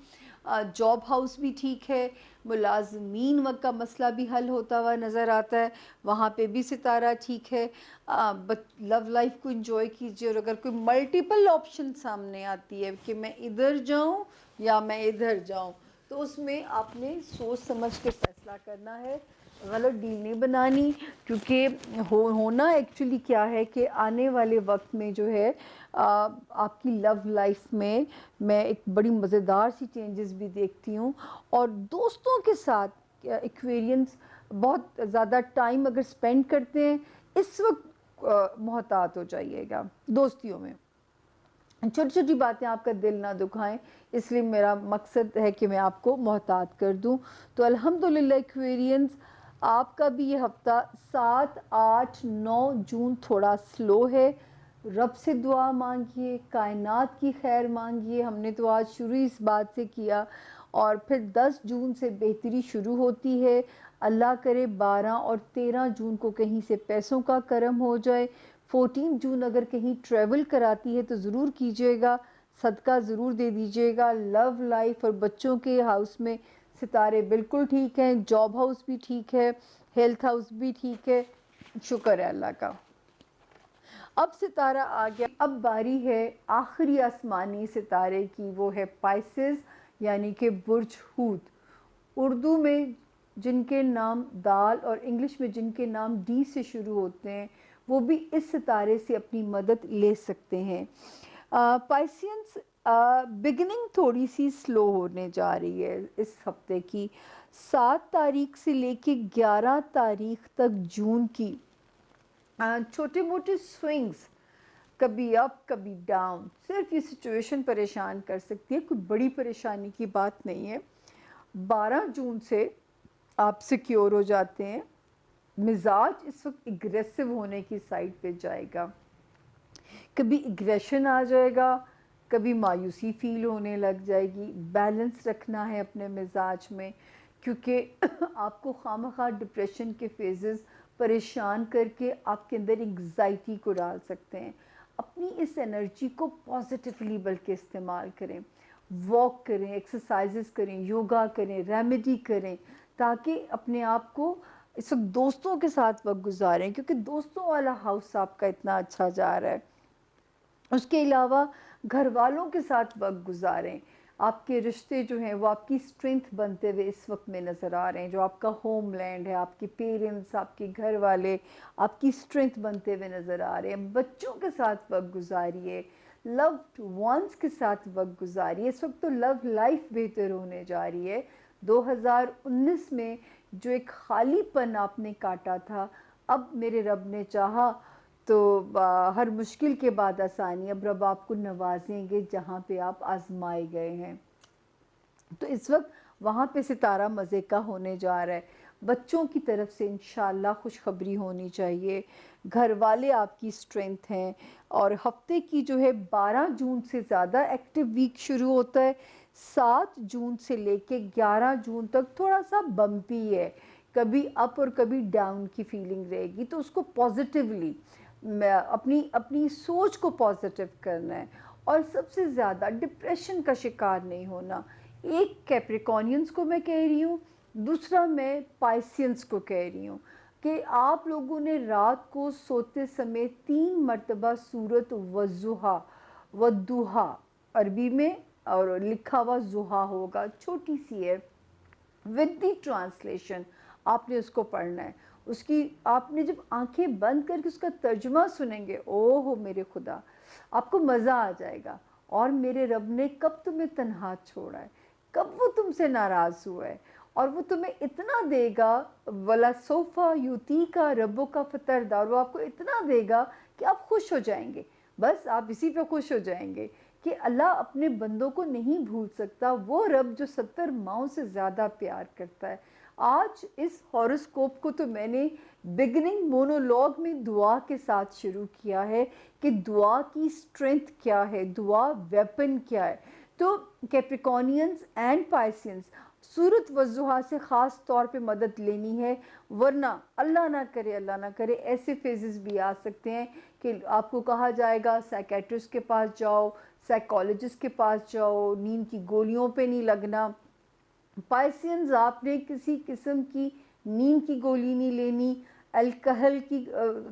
[SPEAKER 1] جاب ہاؤس بھی ٹھیک ہے، ملازمین وقت کا مسئلہ بھی حل ہوتا ہوا نظر آتا ہے، وہاں پہ بھی ستارہ ٹھیک ہے. لو لائف کو انجوائے کیجیے، اور اگر کوئی ملٹیپل آپشن سامنے آتی ہے کہ میں ادھر جاؤں یا میں ادھر جاؤں، تو اس میں آپ نے سوچ سمجھ کے فیصلہ کرنا ہے، غلط ڈیل نہیں بنانی. کیونکہ ہونا ایکچولی کیا ہے کہ آنے والے وقت میں جو ہے آپ کی لو لائف میں ایک بڑی مزیدار سی چینجز بھی دیکھتی ہوں. اور دوستوں کے ساتھ ایکویرینس بہت زیادہ ٹائم اگر سپینڈ کرتے ہیں اس وقت محتاط ہو جائیے گا دوستیوں میں. چھوٹی چھوٹی باتیں آپ کا دل نہ دکھائیں، اس لیے میرا مقصد ہے کہ میں آپ کو محتاط کر دوں. تو الحمدللہ ایکویرینس آپ کا بھی یہ ہفتہ 7، 8، 9 جون تھوڑا سلو ہے. رب سے دعا مانگیے، کائنات کی خیر مانگیے. ہم نے تو آج شروع اس بات سے کیا، اور پھر 10 جون سے بہتری شروع ہوتی ہے. اللہ کرے 12 اور 13 جون کو کہیں سے پیسوں کا کرم ہو جائے. 14 جون اگر کہیں ٹریول کراتی ہے تو ضرور کیجیے گا، صدقہ ضرور دے دیجیے گا. لو لائف اور بچوں کے ہاؤس میں ستارے بالکل ٹھیک ہیں، جاب ہاؤس بھی ٹھیک ہے، ہیلتھ ہاؤس بھی ٹھیک ہے، شکر ہے اللہ کا. اب ستارہ آ گیا، اب باری ہے آخری آسمانی ستارے کی، وہ ہے پائسز یعنی کہ برج حوت. اردو میں جن کے نام دال اور انگلش میں جن کے نام ڈی سے شروع ہوتے ہیں وہ بھی اس ستارے سے اپنی مدد لے سکتے ہیں. پائسینس بگننگ تھوڑی سی سلو ہونے جا رہی ہے اس ہفتے کی. 7 تاریخ سے لے کے 11 تاریخ تک جون کی چھوٹے موٹے سوئنگز، کبھی اپ کبھی ڈاؤن، صرف یہ سچویشن پریشان کر سکتی ہے، کوئی بڑی پریشانی کی بات نہیں ہے. 12 جون سے آپ سیکیور ہو جاتے ہیں. مزاج اس وقت اگریسو ہونے کی سائڈ پہ جائے گا، کبھی اگریشن آ جائے گا، کبھی مایوسی فیل ہونے لگ جائے گی. بیلنس رکھنا ہے اپنے مزاج میں، کیونکہ آپ کو خواہ ڈپریشن کے فیزز پریشان کر کے آپ کے اندر انگزائٹی کو ڈال سکتے ہیں. اپنی اس انرجی کو پازیٹیولی بلکہ استعمال کریں، واک کریں، ایکسرسائزز کریں، یوگا کریں، ریمیڈی کریں، تاکہ اپنے آپ کو اس وقت دوستوں کے ساتھ وقت گزاریں، کیونکہ دوستوں والا ہاؤس آپ کا اتنا اچھا جا رہا ہے. اس کے علاوہ گھر والوں کے ساتھ وقت گزاریں. آپ کے رشتے جو ہیں وہ آپ کی اسٹرینتھ بنتے ہوئے اس وقت میں نظر آ رہے ہیں. جو آپ کا ہوم لینڈ ہے، آپ کے پیرنٹس، آپ کے گھر والے آپ کی اسٹرینتھ بنتے ہوئے نظر آ رہے ہیں. بچوں کے ساتھ وقت گزاریے، لوڈ ونس کے ساتھ وقت گزاریے. اس وقت تو لو لائف بہتر ہونے جا رہی ہے. 2019 میں جو ایک خالی پن آپ نے کاٹا تھا، اب میرے رب نے چاہا تو ہر مشکل کے بعد آسانی. اب رب آپ کو نوازیں گے جہاں پہ آپ آزمائے گئے ہیں. تو اس وقت وہاں پہ ستارہ مزے کا ہونے جا رہا ہے. بچوں کی طرف سے انشاءاللہ خوشخبری ہونی چاہیے. گھر والے آپ کی اسٹرینتھ ہیں. اور ہفتے کی جو ہے 12 جون سے زیادہ ایکٹیو ویک شروع ہوتا ہے. 7 جون سے لے کے 11 جون تک تھوڑا سا بمپی ہے، کبھی اپ اور کبھی ڈاؤن کی فیلنگ رہے گی. تو اس کو پازیٹیولی اپنی سوچ کو پازیٹیو کرنا ہے، اور سب سے زیادہ ڈپریشن کا شکار نہیں ہونا. ایک کیپریکونینز کو میں کہہ رہی ہوں، دوسرا میں پائسینس کو کہہ رہی ہوں کہ آپ لوگوں نے رات کو سوتے سمے 3 مرتبہ سورت والضحیٰ، والضحیٰ عربی میں اور لکھا ہوا ضحیٰ ہوگا، چھوٹی سی ہے، ود دی ٹرانسلیشن آپ نے اس کو پڑھنا ہے. اس کی آپ نے جب آنکھیں بند کر کے اس کا ترجمہ سنیں گے، او ہو میرے خدا، آپ کو مزہ آ جائے گا. اور میرے رب نے کب تمہیں تنہا چھوڑا ہے، کب وہ تم سے ناراض ہوا ہے، اور وہ تمہیں اتنا دے گا. وَلَسَوْفَ يُعْطِيكَ رَبُّكَ فَتَرْضَىٰ، اور وہ آپ کو اتنا دے گا کہ آپ خوش ہو جائیں گے. بس آپ اسی پہ خوش ہو جائیں گے کہ اللہ اپنے بندوں کو نہیں بھول سکتا. وہ رب جو 70 ماؤں سے زیادہ پیار کرتا ہے. آج اس ہاروسکوپ کو تو میں نے بگننگ مونولوگ میں دعا کے ساتھ شروع کیا ہے کہ دعا کی اسٹرینتھ کیا ہے، دعا ویپن کیا ہے. تو کیپریکونینز اینڈ پائسینز سورت والضحیٰ سے خاص طور پہ مدد لینی ہے، ورنہ اللہ نہ کرے ایسے فیزز بھی آ سکتے ہیں کہ آپ کو کہا جائے گا سائیکیٹرسٹ کے پاس جاؤ، سائیکالوجسٹ کے پاس جاؤ، نیند کی گولیوں پہ نہیں لگنا۔ پائسینز آپ نے کسی قسم کی نیند کی گولی نہیں لینی، الکحل کی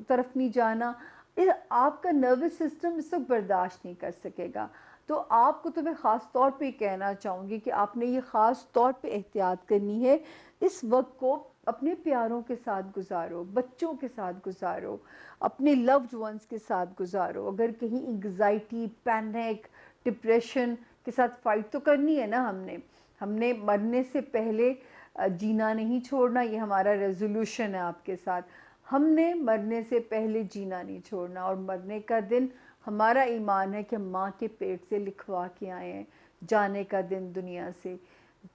[SPEAKER 1] طرف نہیں جانا، آپ کا نروس سسٹم اس وقت برداشت نہیں کر سکے گا۔ تو آپ کو تو میں خاص طور پہ کہنا چاہوں گی کہ آپ نے یہ خاص طور پہ احتیاط کرنی ہے، اس وقت کو اپنے پیاروں کے ساتھ گزارو، بچوں کے ساتھ گزارو، اپنے لوڈ ونس کے ساتھ گزارو۔ اگر کہیں انگزائٹی، پینک، ڈپریشن کے ساتھ فائٹ تو کرنی ہے نا ہم نے مرنے سے پہلے جینا نہیں چھوڑنا، یہ ہمارا ریزولوشن ہے آپ کے ساتھ۔ ہم نے مرنے سے پہلے جینا نہیں چھوڑنا، اور مرنے کا دن ہمارا ایمان ہے کہ ہم ماں کے پیٹ سے لکھوا کے آئے ہیں، جانے کا دن دنیا سے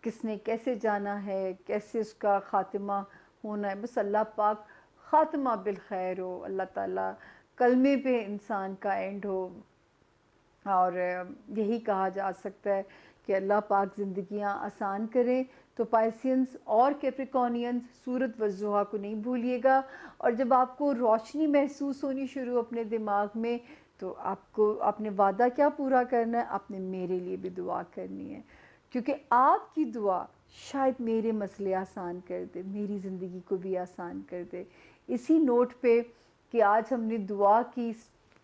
[SPEAKER 1] کس نے کیسے جانا ہے، کیسے اس کا خاتمہ ہونا ہے، بس اللہ پاک خاتمہ بالخیر ہو، اللہ تعالیٰ کلمے پہ انسان کا اینڈ ہو، اور یہی کہا جا سکتا ہے کہ اللہ پاک زندگیاں آسان کریں۔ تو پائسینز اور کیپریکونینز سورت والضحیٰ کو نہیں بھولیے گا، اور جب آپ کو روشنی محسوس ہونی شروع اپنے دماغ میں، تو آپ نے وعدہ کیا پورا کرنا ہے؟ آپ نے میرے لیے بھی دعا کرنی ہے، کیونکہ آپ کی دعا شاید میرے مسئلے آسان کر دے، میری زندگی کو بھی آسان کر دے۔ اسی نوٹ پہ کہ آج ہم نے دعا کی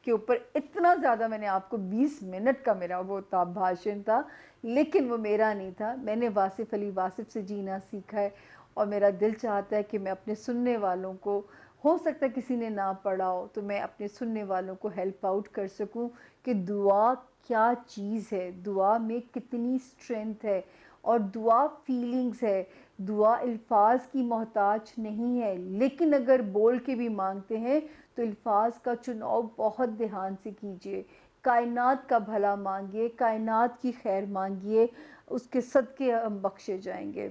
[SPEAKER 1] کے اوپر اتنا زیادہ، میں نے آپ کو 20 منٹ کا میرا وہ تھا بھاشن تھا، لیکن وہ میرا نہیں تھا، میں نے واصف علی واصف سے جینا سیکھا ہے، اور میرا دل چاہتا ہے کہ میں اپنے سننے والوں کو، ہو سکتا ہے کسی نے نہ پڑھا ہو تو میں اپنے سننے والوں کو ہیلپ آؤٹ کر سکوں کہ دعا کیا چیز ہے، دعا میں کتنی اسٹرینتھ ہے، اور دعا فیلنگز ہے، دعا الفاظ کی محتاج نہیں ہے، لیکن اگر بول کے بھی مانگتے ہیں تو الفاظ کا چناؤ بہت دھیان سے کیجئے، کائنات کا بھلا مانگیے، کائنات کی خیر مانگیے، اس کے صدقے ہم بخشے جائیں گے۔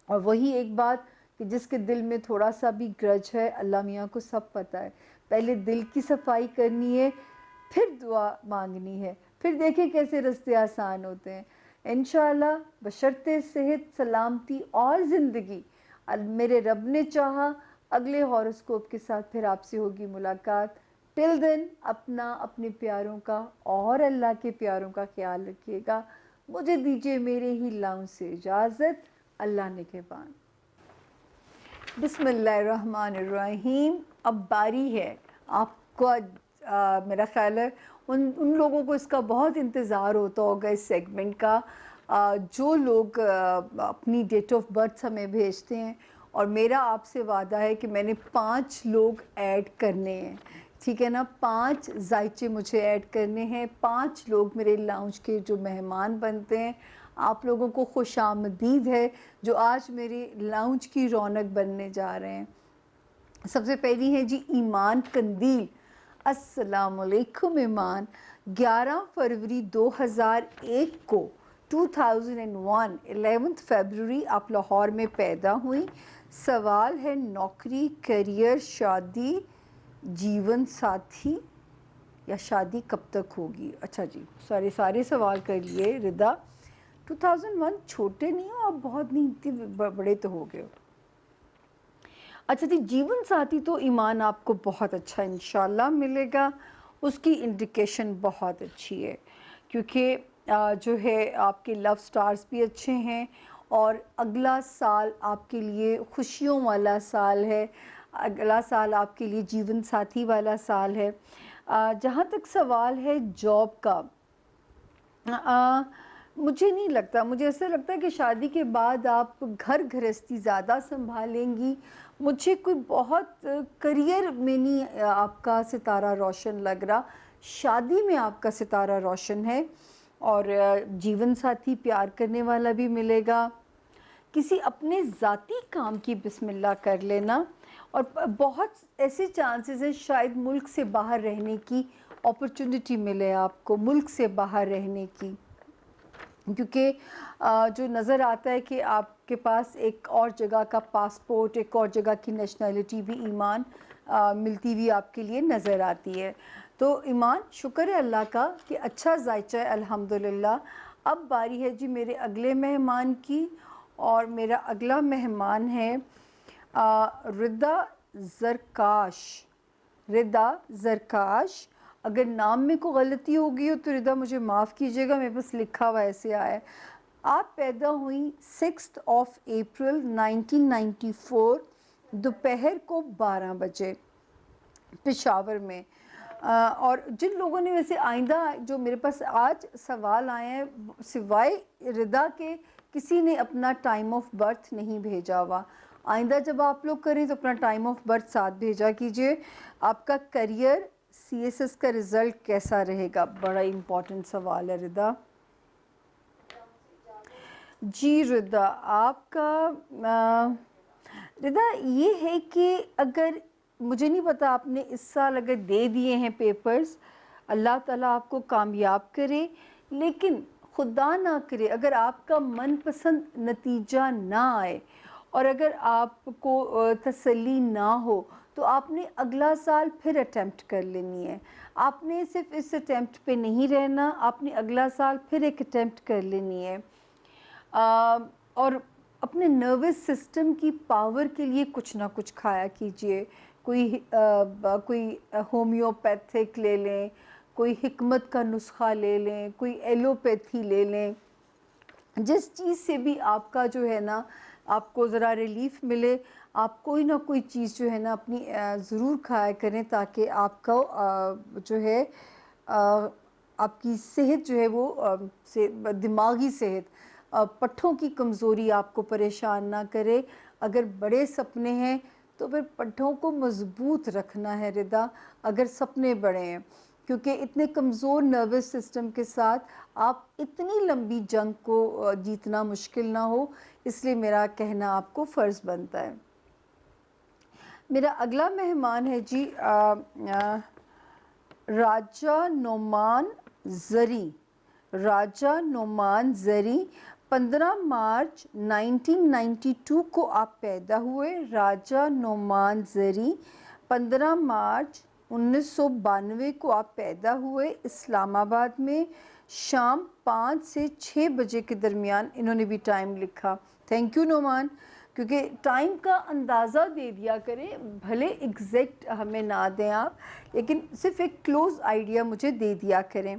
[SPEAKER 1] اور وہی ایک بات کہ جس کے دل میں تھوڑا سا بھی گرج ہے، اللہ میاں کو سب پتہ ہے، پہلے دل کی صفائی کرنی ہے، پھر دعا مانگنی ہے، پھر دیکھیں کیسے رستے آسان ہوتے ہیں انشاءاللہ، بشرط صحت، سلامتی اور زندگی۔ میرے رب نے چاہا اگلے ہاروسکوپ کے ساتھ پھر آپ سے ہوگی ملاقات۔ ٹل دن اپنا، اپنے پیاروں کا اور اللہ کے پیاروں کا خیال رکھیے گا۔ مجھے دیجیے میرے ہی لاؤں سے اجازت، اللہ نگہبان۔ بسم اللہ الرحمن الرحیم۔ اب باری ہے آپ کو، میرا خیال ہے ان لوگوں کو اس کا بہت انتظار ہوتا ہوگا اس سیگمنٹ کا، جو لوگ اپنی ڈیٹ آف برتھ ہمیں بھیجتے ہیں، اور میرا آپ سے وعدہ ہے کہ میں نے 5 لوگ ایڈ کرنے ہیں، ٹھیک ہے نا، 5 ذائچے مجھے ایڈ کرنے ہیں، 5 لوگ میرے لاؤنج کے جو مہمان بنتے ہیں۔ آپ لوگوں کو خوش آمدید ہے جو آج میرے لاؤنج کی رونق بننے جا رہے ہیں۔ سب سے پہلی ہے جی ایمان قندیل۔ السلام علیکم ایمان، 11 فروری 2001 کو 2001 11 فیبروری آپ لاہور میں پیدا ہوئی۔ سوال ہے نوکری، کیریئر، شادی، جیون ساتھی، یا شادی کب تک ہوگی؟ اچھا جی، سارے سوال کر لیے ردا۔ 2001 چھوٹے نہیں ہو آپ، بہت نہیں، بڑے تو ہو گئے ہو۔ اچھا جی، جیون ساتھی تو ایمان آپ کو بہت اچھا انشاءاللہ ملے گا، اس کی انڈیکیشن بہت اچھی ہے، کیونکہ جو ہے آپ کے لو سٹارز بھی اچھے ہیں، اور اگلا سال آپ کے لیے خوشیوں والا سال ہے، اگلا سال آپ کے لیے جیون ساتھی والا سال ہے۔ جہاں تک سوال ہے جاب کا، مجھے نہیں لگتا، مجھے ایسا لگتا ہے کہ شادی کے بعد آپ گھر گھرستی زیادہ سنبھالیں گی، مجھے کوئی بہت کریئر میں نہیں آپ کا ستارہ روشن لگ رہا، شادی میں آپ کا ستارہ روشن ہے، اور جیون ساتھی پیار کرنے والا بھی ملے گا۔ کسی اپنے ذاتی کام کی بسم اللہ کر لینا، اور بہت ایسے چانسز ہیں شاید ملک سے باہر رہنے کی اپرچونٹی ملے آپ کو، ملک سے باہر رہنے کی، کیونکہ جو نظر آتا ہے کہ آپ کے پاس ایک اور جگہ کا پاسپورٹ، ایک اور جگہ کی نیشنلٹی بھی ایمان ملتی ہوئی آپ کے لیے نظر آتی ہے۔ تو ایمان شکر ہے اللہ کا کہ اچھا ذائچہ ہے الحمدللہ، اب باری ہے جی میرے اگلے مہمان کی، اور میرا اگلا مہمان ہے ردا زرکاش۔ ردا زرکاش، اگر نام میں کوئی غلطی ہوگی ہو تو ردا مجھے معاف کیجیے گا، میرے پاس لکھا ہوا ایسے آیا ہے۔ آپ پیدا ہوئی 6 اپریل 1994 دوپہر کو 12 بجے پشاور میں۔ اور جن لوگوں نے ویسے آئندہ جو میرے پاس آج سوال آئے ہیں، سوائے ردا کے کسی نے اپنا ٹائم آف برتھ نہیں بھیجا ہوا۔ آئندہ جب آپ لوگ کریں تو اپنا ٹائم آف برتھ ساتھ بھیجا کیجئے۔ آپ کا کریئر، سی ایس ایس کا رزلٹ کیسا رہے گا؟ بڑا امپورٹنٹ سوال ہے ردا۔ جی ردا، آپ کا ردا یہ ہے کہ اگر مجھے نہیں پتا آپ نے اس سال اگر دے دیے ہیں پیپرز، اللہ تعالیٰ آپ کو کامیاب کرے، لیکن خدا نہ کرے اگر آپ کا من پسند نتیجہ نہ آئے اور اگر آپ کو تسلی نہ ہو تو آپ نے اگلا سال پھر اٹیمپٹ کر لینی ہے۔ آپ نے صرف اس اٹیمپٹ پہ نہیں رہنا، آپ نے اگلا سال پھر ایک اٹیمپٹ کر لینی ہے۔ اور اپنے نروس سسٹم کی پاور کے لیے کچھ نہ کچھ کھایا کیجئے، کوئی ہومیوپیتھک لے لیں، کوئی حکمت کا نسخہ لے لیں، کوئی ایلوپیتھی لے لیں، جس چیز سے بھی آپ کا جو ہے نا آپ کو ذرا ریلیف ملے۔ آپ کوئی نہ کوئی چیز جو ہے نا اپنی ضرور کھایا کریں تاکہ آپ کا جو ہے آپ کی صحت جو ہے وہ دماغی صحت، پٹھوں کی کمزوری آپ کو پریشان نہ کرے۔ اگر بڑے سپنے ہیں تو پھر پٹھوں کو مضبوط رکھنا ہے ردا، اگر سپنے بڑے ہیں، کیونکہ اتنے کمزور نروس سسٹم کے ساتھ آپ اتنی لمبی جنگ کو جیتنا مشکل نہ ہو، اس لیے میرا کہنا آپ کو فرض بنتا ہے۔ میرا اگلا مہمان ہے جی راجہ نعمان زری۔ راجہ نعمان زری، 15 مارچ 1992 کو آپ پیدا ہوئے۔ راجہ نعمان زری 15 مارچ 1992 کو آپ پیدا ہوئے اسلام آباد میں، شام 5 سے 6 بجے کے درمیان انہوں نے بھی ٹائم لکھا۔ تھینک یو نعمان، کیونکہ ٹائم کا اندازہ دے دیا کریں، بھلے ایگزیکٹ ہمیں نہ دیں آپ، لیکن صرف ایک کلوز آئیڈیا مجھے دے دیا کریں۔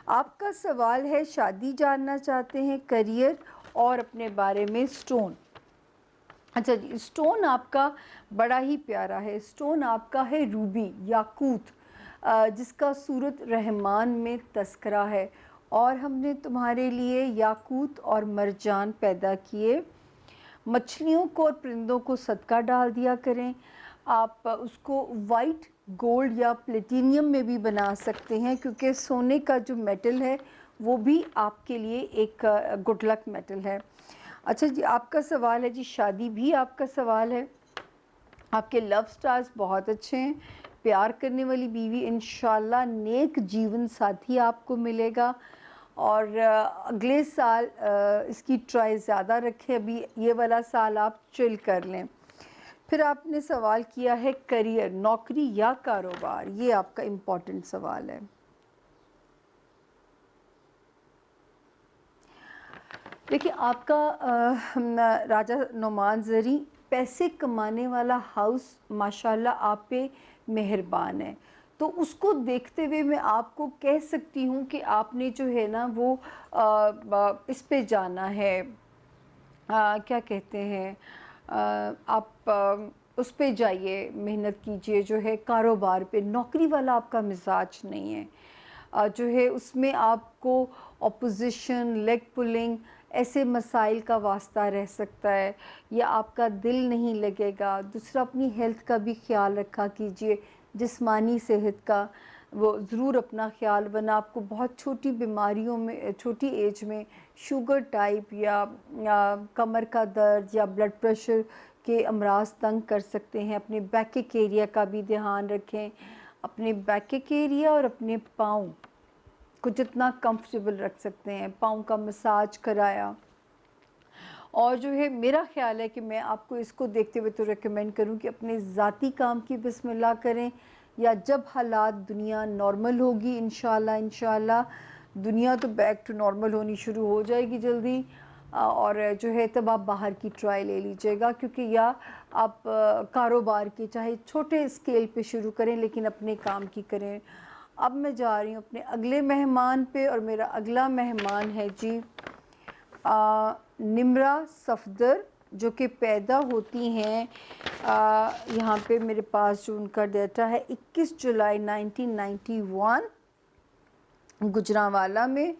[SPEAKER 1] آپ کا سوال ہے شادی جاننا چاہتے ہیں، کریئر اور اپنے بارے میں سٹون۔ اچھا جی، سٹون آپ کا بڑا ہی پیارا ہے، سٹون آپ کا ہے روبی، یاقوت، جس کا سورۃ رحمان میں تذکرہ ہے، اور ہم نے تمہارے لیے یاقوت اور مرجان پیدا کیے۔ مچھلیوں کو اور پرندوں کو صدقہ ڈال دیا کریں۔ آپ اس کو وائٹ گولڈ یا پلیٹینیم میں بھی بنا سکتے ہیں، کیونکہ سونے کا جو میٹل ہے وہ بھی آپ کے لیے ایک گڈ لک میٹل ہے۔ اچھا جی، آپ کا سوال ہے جی شادی بھی آپ کا سوال ہے۔ آپ کے لو سٹارز بہت اچھے ہیں، پیار کرنے والی بیوی، انشاءاللہ نیک جیون ساتھی آپ کو ملے گا، اور اگلے سال اس کی ٹرائی زیادہ رکھیں، ابھی یہ والا سال آپ چل کر لیں۔ پھر آپ نے سوال کیا ہے کریئر، نوکری یا کاروبار، یہ آپ کا امپورٹنٹ سوال ہے۔ دیکھیں آپ کا راجہ نعمان زری پیسے کمانے والا ہاؤس ماشاءاللہ آپ پہ مہربان ہے، تو اس کو دیکھتے ہوئے میں آپ کو کہہ سکتی ہوں کہ آپ نے جو ہے نا وہ اس پہ جانا ہے، کیا کہتے ہیں، آپ اس پہ جائیے، محنت کیجئے، جو ہے کاروبار پہ۔ نوکری والا آپ کا مزاج نہیں ہے، جو ہے اس میں آپ کو اپوزیشن، لیگ پولنگ، ایسے مسائل کا واسطہ رہ سکتا ہے، یا آپ کا دل نہیں لگے گا۔ دوسرا، اپنی ہیلتھ کا بھی خیال رکھا کیجئے، جسمانی صحت کا وہ ضرور اپنا خیال بنا۔ آپ کو بہت چھوٹی بیماریوں میں، چھوٹی ایج میں شوگر ٹائپ یا کمر کا درد یا بلڈ پریشر کے امراض تنگ کر سکتے ہیں۔ اپنے بیک ایریا کا بھی دھیان رکھیں، اپنے بیک ایریا اور اپنے پاؤں کو جتنا کمفرٹیبل رکھ سکتے ہیں، پاؤں کا مساج کرایا۔ اور جو ہے میرا خیال ہے کہ میں آپ کو اس کو دیکھتے ہوئے تو ریکمینڈ کروں کہ اپنے ذاتی کام کی بسم اللہ کریں، یا جب حالات دنیا نارمل ہوگی انشاءاللہ دنیا تو بیک ٹو نارمل ہونی شروع ہو جائے گی جلدی، اور جو ہے تب آپ باہر کی ٹرائی لے لیجیے گا، کیونکہ یا آپ کاروبار کے چاہے چھوٹے اسکیل پہ شروع کریں لیکن اپنے کام کی کریں۔ اب میں جا رہی ہوں اپنے اگلے مہمان پہ، اور میرا اگلا مہمان ہے جی نمرہ صفدر، جو کہ پیدا ہوتی ہیں یہاں پہ میرے پاس جو ان کا ڈیٹا ہے 21 جولائی 1991 گجرانوالہ میں۔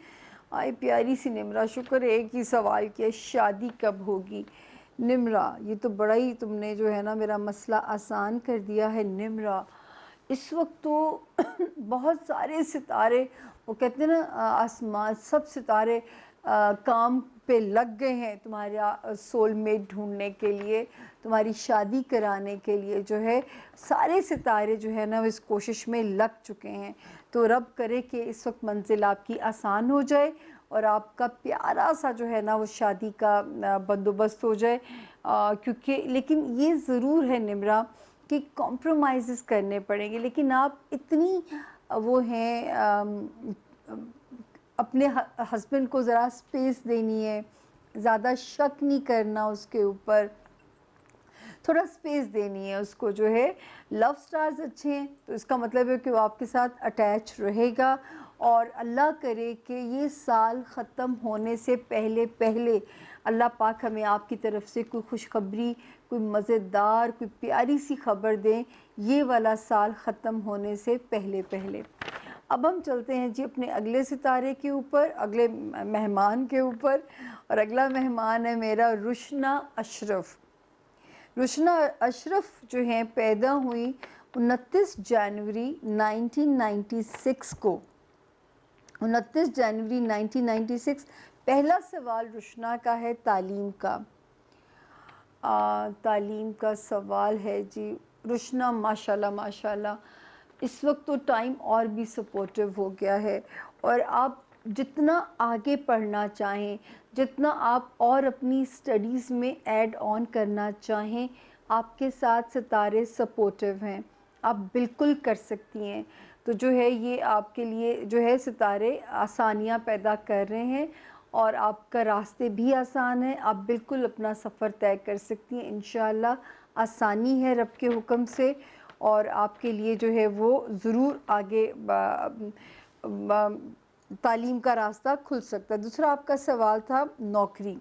[SPEAKER 1] آئی پیاری سی نمرہ، شکر ہے ایک ہی سوال کیا، شادی کب ہوگی؟ نمرہ، یہ تو بڑا ہی تم نے جو ہے نا میرا مسئلہ آسان کر دیا ہے نمرہ۔ اس وقت تو بہت سارے ستارے، وہ کہتے ہیں نا آسمان، سب ستارے کام پہ لگ گئے ہیں تمہارا سول میٹ ڈھونڈنے کے لیے، تمہاری شادی کرانے کے لیے جو ہے سارے ستارے جو ہے نا اس کوشش میں لگ چکے ہیں۔ تو رب کرے کہ اس وقت منزل آپ کی آسان ہو جائے اور آپ کا پیارا سا جو ہے نا وہ شادی کا بندوبست ہو جائے، کیونکہ لیکن یہ ضرور ہے نمرہ کہ کمپرومائزز کرنے پڑیں گے، لیکن آپ اتنی وہ ہیں اپنے ہسبینڈ کو ذرا سپیس دینی ہے، زیادہ شک نہیں کرنا اس کے اوپر، تھوڑا سپیس دینی ہے اس کو جو ہے۔ لو سٹارز اچھے ہیں تو اس کا مطلب ہے کہ وہ آپ کے ساتھ اٹیچ رہے گا، اور اللہ کرے کہ یہ سال ختم ہونے سے پہلے پہلے اللہ پاک ہمیں آپ کی طرف سے کوئی خوشخبری، کوئی مزیدار، کوئی پیاری سی خبر دیں یہ والا سال ختم ہونے سے پہلے پہلے۔ اب ہم چلتے ہیں جی اپنے اگلے ستارے کے اوپر، اگلے مہمان کے اوپر، اور اگلا مہمان ہے میرا روشنا اشرف۔ روشنا اشرف جو ہیں پیدا ہوئی 29 جنوری 1996 کو، 29 جنوری 1996۔ پہلا سوال روشنا کا ہے تعلیم کا، تعلیم کا سوال ہے جی روشنا۔ ماشاءاللہ ماشاءاللہ، اس وقت تو ٹائم اور بھی سپورٹیو ہو گیا ہے، اور آپ جتنا آگے پڑھنا چاہیں، جتنا آپ اور اپنی سٹڈیز میں ایڈ آن کرنا چاہیں، آپ کے ساتھ ستارے سپورٹیو ہیں، آپ بالکل کر سکتی ہیں۔ تو جو ہے یہ آپ کے لیے جو ہے ستارے آسانیاں پیدا کر رہے ہیں، اور آپ کا راستے بھی آسان ہے، آپ بالکل اپنا سفر طے کر سکتی ہیں انشاءاللہ۔ آسانی ہے رب کے حکم سے، اور آپ کے لیے جو ہے وہ ضرور آگے تعلیم کا راستہ کھل سکتا ہے۔ دوسرا آپ کا سوال تھا نوکری،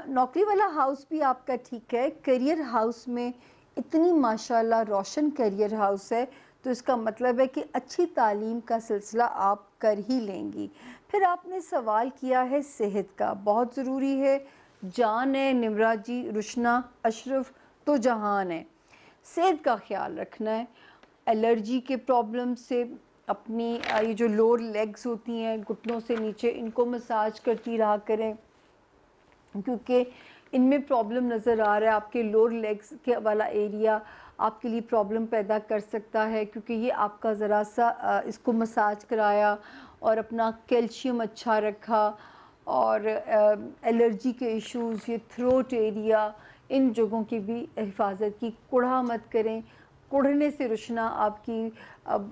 [SPEAKER 1] نوکری والا ہاؤس بھی آپ کا ٹھیک ہے، کیریئر ہاؤس میں اتنی ماشاءاللہ روشن کیریئر ہاؤس ہے، تو اس کا مطلب ہے کہ اچھی تعلیم کا سلسلہ آپ کر ہی لیں گی۔ پھر آپ نے سوال کیا ہے صحت کا، بہت ضروری ہے، جان ہے نمرہ جی، روشنا اشرف تو جہان ہے، صحت کا خیال رکھنا ہے۔ الرجی کے پرابلم سے اپنی یہ جو لوور لیگز ہوتی ہیں گھٹنوں سے نیچے، ان کو مساج کرتی رہا کریں، کیونکہ ان میں پرابلم نظر آ رہا ہے، آپ کے لوور لیگز کے والا ایریا آپ کے لیے پرابلم پیدا کر سکتا ہے، کیونکہ یہ آپ کا ذرا سا اس کو مساج کرایا اور اپنا کیلشیم اچھا رکھا، اور الرجی کے ایشوز، یہ تھروٹ ایریا، ان جگہوں کی بھی حفاظت کی، کوڑھا مت کریں۔ کوڑھنے سے روشنا آپ کی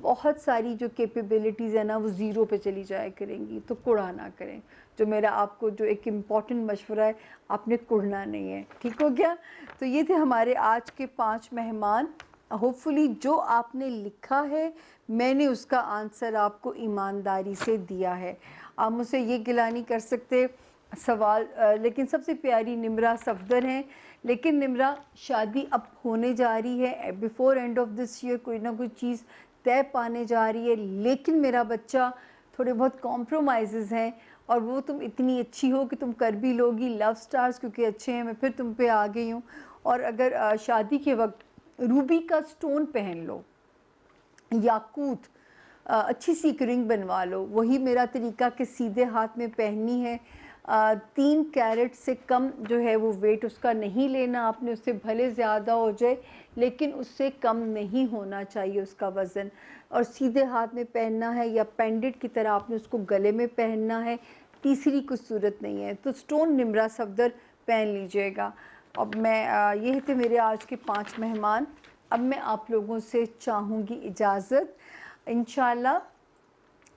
[SPEAKER 1] بہت ساری جو کیپیبلٹیز ہیں نا وہ زیرو پہ چلی جائے کریں گی، تو کوڑھا نہ کریں۔ جو میرا آپ کو جو ایک امپورٹنٹ مشورہ ہے، آپ نے کوڑھنا نہیں ہے، ٹھیک ہو گیا؟ تو یہ تھے ہمارے آج کے 5 مہمان۔ ہوپ فلی جو آپ نے لکھا ہے میں نے اس کا آنسر آپ کو ایمانداری سے دیا ہے، آپ مجھ سے یہ گلہ نہیں کر سکتے سوال، لیکن سب سے پیاری نمرہ صفدر ہیں۔ لیکن نمرہ شادی اب ہونے جا رہی ہے، before end of this year کوئی نہ کوئی چیز طے پانے جا رہی ہے، لیکن میرا بچہ تھوڑے بہت کمپرومائزز ہیں، اور وہ تم اتنی اچھی ہو کہ تم کر بھی لوگی، لو سٹارز کیونکہ اچھے ہیں، میں پھر تم پہ آ گئی ہوں۔ اور اگر شادی کے وقت روبی کا سٹون پہن لو، یاقوت، اچھی سی ایک رنگ بنوا لو، وہی میرا طریقہ کہ سیدھے ہاتھ میں پہننی ہے، 3 کیرٹ سے کم جو ہے وہ ویٹ اس کا نہیں لینا آپ نے، اس سے بھلے زیادہ ہو جائے لیکن اس سے کم نہیں ہونا چاہیے اس کا وزن، اور سیدھے ہاتھ میں پہننا ہے، یا پینڈنٹ کی طرح آپ نے اس کو گلے میں پہننا ہے، تیسری کوئی صورت نہیں ہے۔ تو سٹون نمرہ صفدر پہن لیجئے گا۔ اب میں یہ تھے میرے آج کے 5 مہمان، اب میں آپ لوگوں سے چاہوں گی اجازت، انشاءاللہ